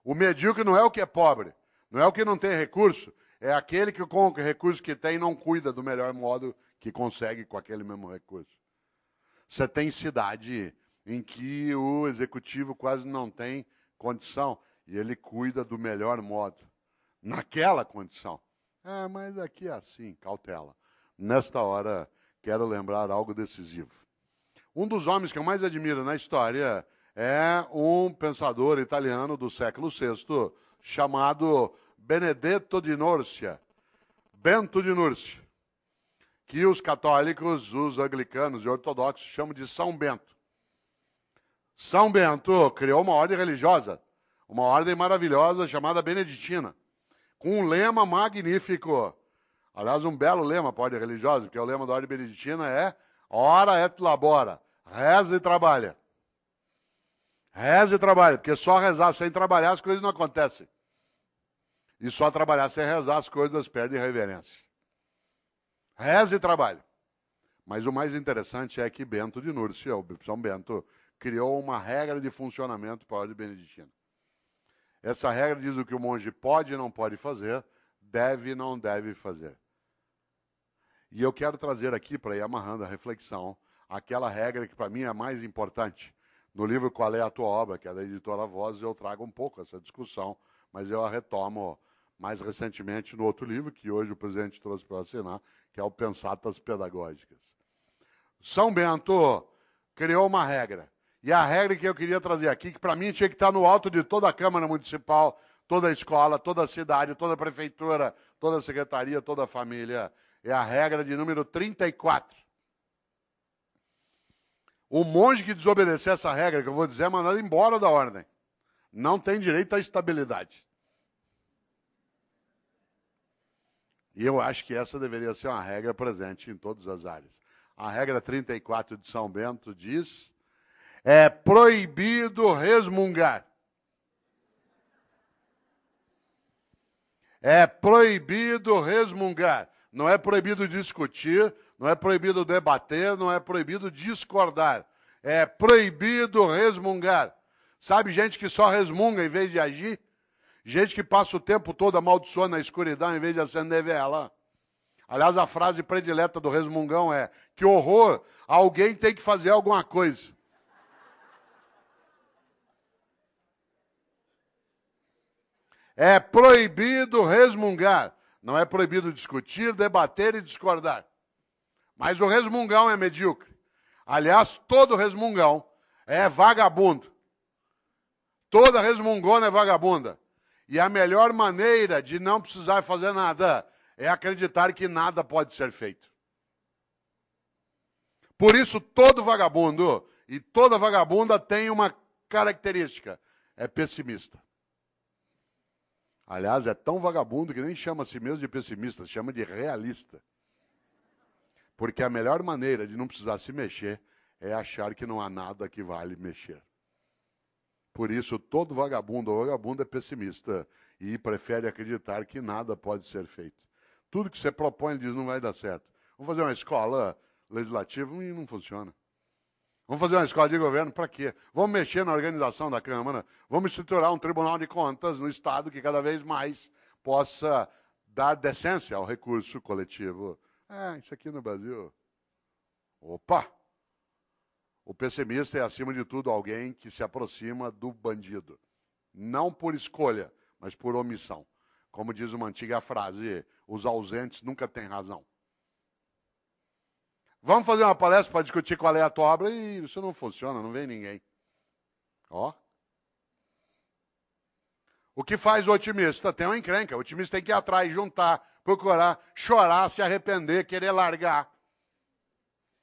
O medíocre não é o que é pobre, não é o que não tem recurso, é aquele que com o recurso que tem não cuida do melhor modo que consegue com aquele mesmo recurso. Você tem cidade em que o executivo quase não tem condição e ele cuida do melhor modo, naquela condição. Ah, mas aqui é assim, cautela. Nesta hora, quero lembrar algo decisivo. Um dos homens que eu mais admiro na história é um pensador italiano do século VI, chamado Benedetto di Nursia, Bento de Núrcia, que os católicos, os anglicanos e ortodoxos chamam de São Bento. São Bento criou uma ordem religiosa, uma ordem maravilhosa chamada Beneditina, com um lema magnífico. Aliás, um belo lema para a ordem religiosa, porque o lema da ordem beneditina é ora et labora, reza e trabalha. Reza e trabalha, porque só rezar sem trabalhar as coisas não acontecem. E só trabalhar sem rezar as coisas perdem reverência. Reza e trabalha. Mas o mais interessante é que Bento de Núrcia, o São Bento, criou uma regra de funcionamento para a ordem beneditina. Essa regra diz o que o monge pode e não pode fazer, deve e não deve fazer. E eu quero trazer aqui, para ir amarrando a reflexão, aquela regra que para mim é a mais importante. No livro Qual é a Tua Obra, que é da editora Voz, eu trago um pouco essa discussão, mas eu a retomo mais recentemente no outro livro, que hoje o presidente trouxe para assinar, que é o Pensatas Pedagógicas. São Bento criou uma regra. E a regra que eu queria trazer aqui, que para mim tinha que estar no alto de toda a Câmara Municipal, toda a escola, toda a cidade, toda a prefeitura, toda a secretaria, toda a família, é a regra de número 34. O monge que desobedecer essa regra, que eu vou dizer, é mandado embora da ordem. Não tem direito à estabilidade. E eu acho que essa deveria ser uma regra presente em todas as áreas. A regra 34 de São Bento diz: é proibido resmungar. É proibido resmungar. Não é proibido discutir, não é proibido debater, não é proibido discordar. É proibido resmungar. Sabe gente que só resmunga em vez de agir? Gente que passa o tempo todo amaldiçoando na escuridão em vez de acender vela. Aliás, a frase predileta do resmungão é: que horror, alguém tem que fazer alguma coisa. É proibido resmungar. Não é proibido discutir, debater e discordar. Mas o resmungão é medíocre. Aliás, todo resmungão é vagabundo. Toda resmungona é vagabunda. E a melhor maneira de não precisar fazer nada é acreditar que nada pode ser feito. Por isso, todo vagabundo e toda vagabunda tem uma característica: é pessimista. Aliás, é tão vagabundo que nem chama a si mesmo de pessimista, chama de realista. Porque a melhor maneira de não precisar se mexer é achar que não há nada que vale mexer. Por isso, todo vagabundo ou vagabunda é pessimista e prefere acreditar que nada pode ser feito. Tudo que você propõe, ele diz, não vai dar certo. Vamos fazer uma escola legislativa e não funciona. Vamos fazer uma escola de governo, para quê? Vamos mexer na organização da Câmara, vamos estruturar um Tribunal de Contas no Estado que cada vez mais possa dar decência ao recurso coletivo. Isso aqui no Brasil. Opa! O pessimista é, acima de tudo, alguém que se aproxima do bandido. Não por escolha, mas por omissão. Como diz uma antiga frase, os ausentes nunca têm razão. Vamos fazer uma palestra para discutir qual é a tua obra e isso não funciona, não vem ninguém. Ó. O que faz o otimista? Tem uma encrenca. O otimista tem que ir atrás, juntar, procurar, chorar, se arrepender, querer largar.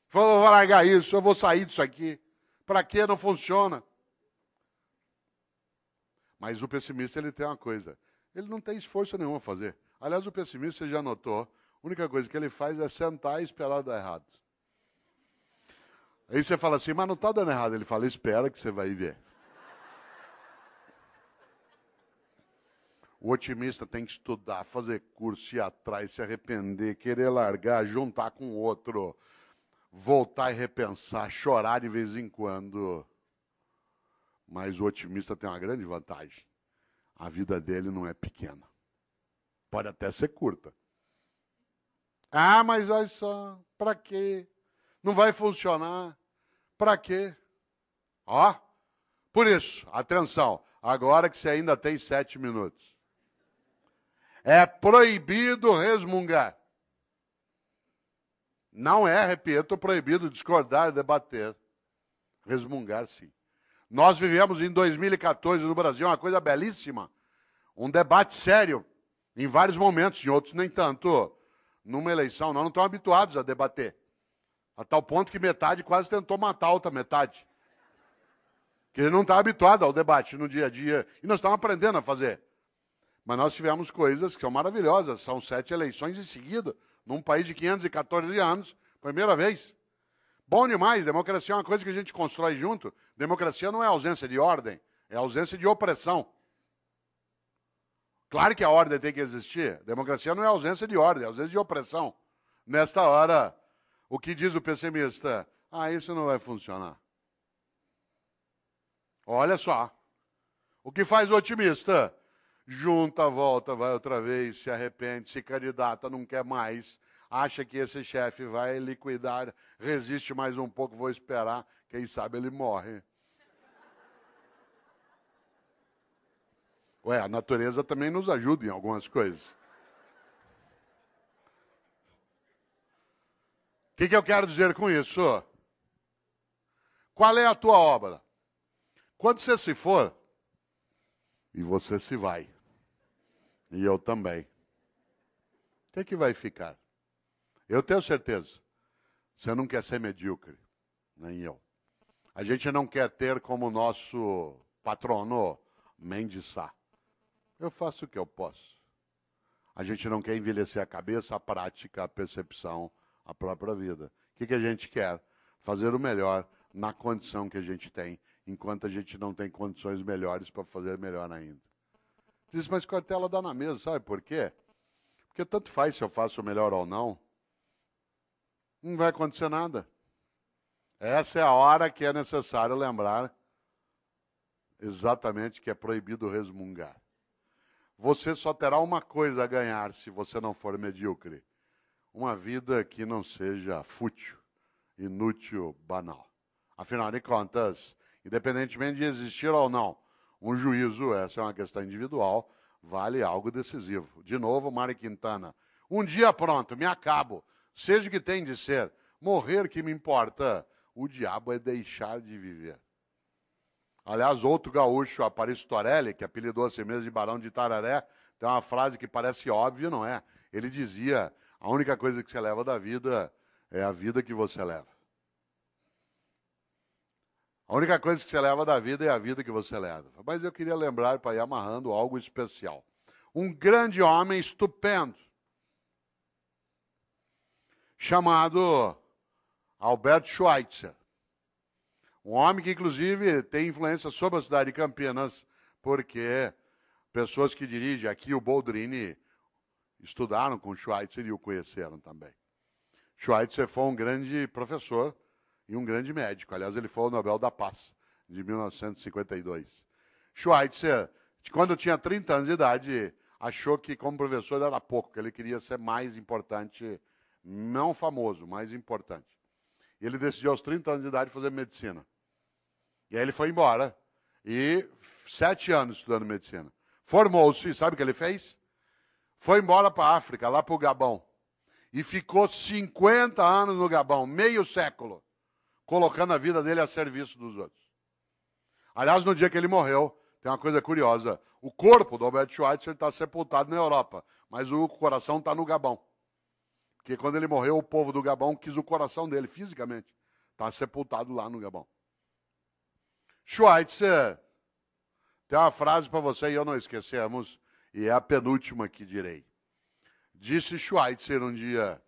Falou, vou largar isso, eu vou sair disso aqui. Para quê? Não funciona. Mas o pessimista, ele tem uma coisa. Ele não tem esforço nenhum a fazer. Aliás, o pessimista, você já notou, a única coisa que ele faz é sentar e esperar dar errado. Aí você fala assim, mas não está dando errado. Ele fala, espera que você vai ver. O otimista tem que estudar, fazer curso, ir atrás, se arrepender, querer largar, juntar com outro, voltar e repensar, chorar de vez em quando. Mas o otimista tem uma grande vantagem. A vida dele não é pequena. Pode até ser curta. Mas olha só, para quê? Não vai funcionar. Para quê? Por isso, atenção, agora que você ainda tem 7 minutos. É proibido resmungar. Não é, repito, proibido discordar e debater. Resmungar, sim. Nós vivemos em 2014 no Brasil uma coisa belíssima. Um debate sério, em vários momentos, em outros nem tanto. Numa eleição, nós não estamos habituados a debater. A tal ponto que metade quase tentou matar a outra metade. Porque ele não está habituado ao debate no dia a dia. E nós estamos aprendendo a fazer. Mas nós tivemos coisas que são maravilhosas. São 7 eleições em seguida, num país de 514 anos, primeira vez. Bom demais, democracia é uma coisa que a gente constrói junto. Democracia não é ausência de ordem, é ausência de opressão. Claro que a ordem tem que existir. Democracia não é ausência de ordem, é ausência de opressão. Nesta hora, O que diz o pessimista? Ah, isso não vai funcionar. Olha só. O que faz o otimista? Junta, volta, vai outra vez, se arrepende, se candidata, não quer mais, acha que esse chefe vai liquidar, resiste mais um pouco, vou esperar, quem sabe ele morre. Ué, a natureza também nos ajuda em algumas coisas. O que eu quero dizer com isso? Qual é a tua obra? Quando você se for, e você se vai, e eu também, o que vai ficar? Eu tenho certeza, você não quer ser medíocre, nem eu. A gente não quer ter como nosso patrono Mendes Sá. Eu faço o que eu posso. A gente não quer envelhecer a cabeça, a prática, a percepção, a própria vida. O que a gente quer? Fazer o melhor na condição que a gente tem, enquanto a gente não tem condições melhores para fazer melhor ainda. Diz, mas Cortella dá na mesa, sabe por quê? Porque tanto faz se eu faço o melhor ou não, não vai acontecer nada. Essa é a hora que é necessário lembrar exatamente que é proibido resmungar. Você só terá uma coisa a ganhar se você não for medíocre. Uma vida que não seja fútil, inútil, banal. Afinal de contas, independentemente de existir ou não, um juízo, essa é uma questão individual, vale algo decisivo. De novo, Mário Quintana. Um dia pronto, me acabo. Seja o que tem de ser. Morrer que me importa. O diabo é deixar de viver. Aliás, outro gaúcho, Aparício Torelli, que apelidou a si mesmo de Barão de Itararé, tem uma frase que parece óbvia, não é? Ele dizia, a única coisa que você leva da vida é a vida que você leva. A única coisa que você leva da vida é a vida que você leva. Mas eu queria lembrar, para ir amarrando, algo especial. Um grande homem estupendo, chamado Albert Schweitzer. Um homem que, inclusive, tem influência sobre a cidade de Campinas, porque pessoas que dirigem aqui, o Boldrini, estudaram com Schweitzer e o conheceram também. Schweitzer foi um grande professor e um grande médico. Aliás, ele foi o Nobel da Paz, de 1952. Schweitzer, quando tinha 30 anos de idade, achou que como professor era pouco, que ele queria ser mais importante, não famoso, mais importante. E ele decidiu aos 30 anos de idade fazer medicina. E aí ele foi embora. E 7 anos estudando medicina. Formou-se, sabe o que ele fez? Foi embora para a África, lá para o Gabão. E ficou 50 anos no Gabão, meio século, colocando a vida dele a serviço dos outros. Aliás, no dia que ele morreu, tem uma coisa curiosa. O corpo do Albert Schweitzer está sepultado na Europa, mas o coração está no Gabão. Porque quando ele morreu, o povo do Gabão quis o coração dele, fisicamente. Está sepultado lá no Gabão. Schweitzer, tem uma frase para você e eu não esquecemos, e é a penúltima que direi. Disse Schweitzer um dia,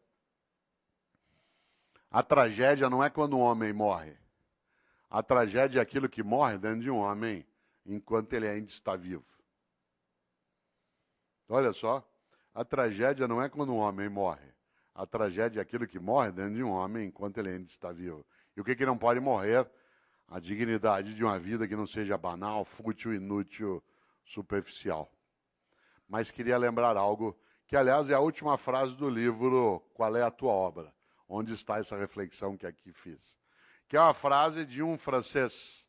a tragédia não é quando um homem morre. A tragédia é aquilo que morre dentro de um homem enquanto ele ainda está vivo. Olha só, a tragédia não é quando um homem morre. A tragédia é aquilo que morre dentro de um homem enquanto ele ainda está vivo. E o que não pode morrer? A dignidade de uma vida que não seja banal, fútil, inútil, superficial. Mas queria lembrar algo que, aliás, é a última frase do livro Qual é a Tua Obra? Onde está essa reflexão que aqui fiz. Que é uma frase de um francês,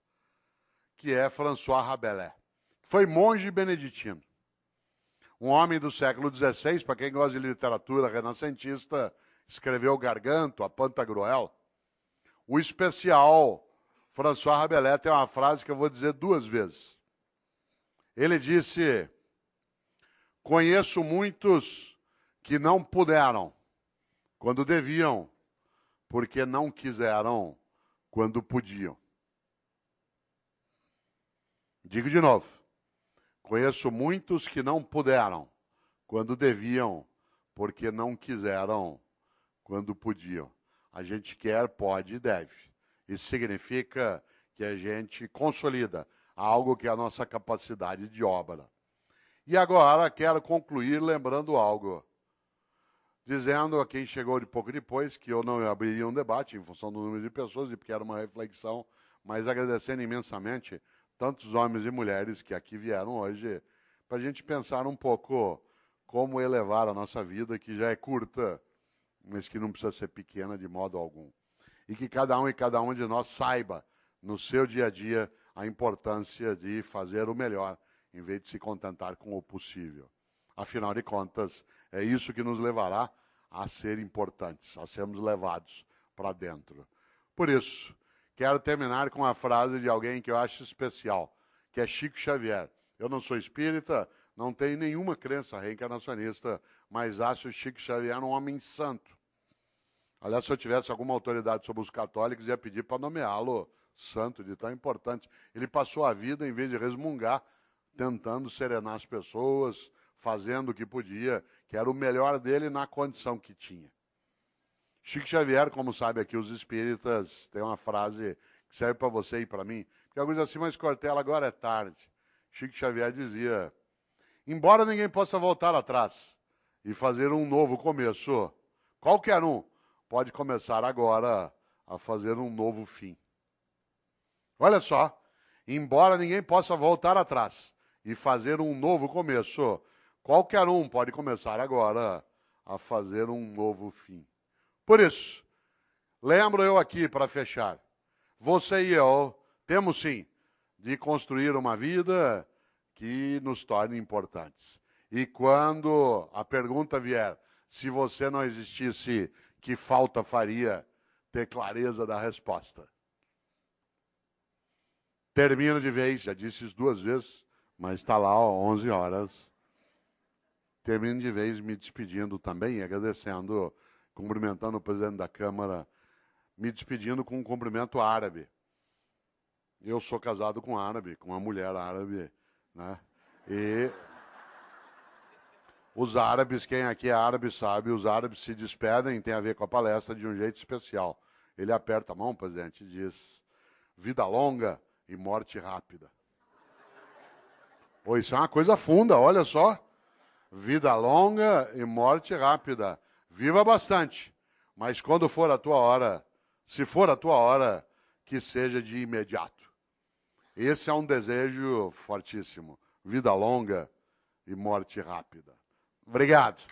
que é François Rabelais, que foi monge beneditino. Um homem do século XVI, para quem gosta de literatura renascentista, escreveu o Garganto, a Pantagruel. O especial François Rabelais tem uma frase que eu vou dizer 2 vezes. Ele disse, conheço muitos que não puderam quando deviam, porque não quiseram quando podiam. Digo de novo. Conheço muitos que não puderam quando deviam, porque não quiseram quando podiam. A gente quer, pode e deve. Isso significa que a gente consolida algo que é a nossa capacidade de obra. E agora quero concluir lembrando algo. dizendo a quem chegou de pouco depois que eu não abriria um debate em função do número de pessoas e porque era uma reflexão, mas agradecendo imensamente tantos homens e mulheres que aqui vieram hoje para a gente pensar um pouco como elevar a nossa vida, que já é curta, mas que não precisa ser pequena de modo algum. E que cada um e cada uma de nós saiba, no seu dia a dia, a importância de fazer o melhor, em vez de se contentar com o possível. Afinal de contas, é isso que nos levará a ser importantes, a sermos levados para dentro. Por isso, quero terminar com a frase de alguém que eu acho especial, que é Chico Xavier. Eu não sou espírita, não tenho nenhuma crença reencarnacionista, mas acho Chico Xavier um homem santo. Aliás, se eu tivesse alguma autoridade sobre os católicos, ia pedir para nomeá-lo santo, de tão importante. Ele passou a vida, em vez de resmungar, tentando serenar as pessoas, fazendo o que podia, que era o melhor dele na condição que tinha. Chico Xavier, como sabe aqui os espíritas, tem uma frase que serve para você e para mim, que alguns assim, mas Cortella, agora é tarde. Chico Xavier dizia, embora ninguém possa voltar atrás e fazer um novo começo, qualquer um pode começar agora a fazer um novo fim. Olha só, embora ninguém possa voltar atrás e fazer um novo começo, qualquer um pode começar agora a fazer um novo fim. Por isso, lembro eu aqui para fechar, você e eu temos sim de construir uma vida que nos torne importantes. E quando a pergunta vier, se você não existisse, que falta faria ter clareza da resposta? Termino de vez, já disse isso 2 vezes, mas está lá, ó, 11 horas. Termino de vez me despedindo também, agradecendo, cumprimentando o presidente da Câmara, me despedindo com um cumprimento árabe. Eu sou casado com um árabe, com uma mulher árabe, né? E os árabes, quem aqui é árabe sabe, os árabes se despedem, tem a ver com a palestra, de um jeito especial. Ele aperta a mão, presidente, e diz, vida longa e morte rápida. Pô, isso é uma coisa funda, olha só. Vida longa e morte rápida. Viva bastante, mas quando for a tua hora, se for a tua hora, que seja de imediato. Esse é um desejo fortíssimo. Vida longa e morte rápida. Obrigado.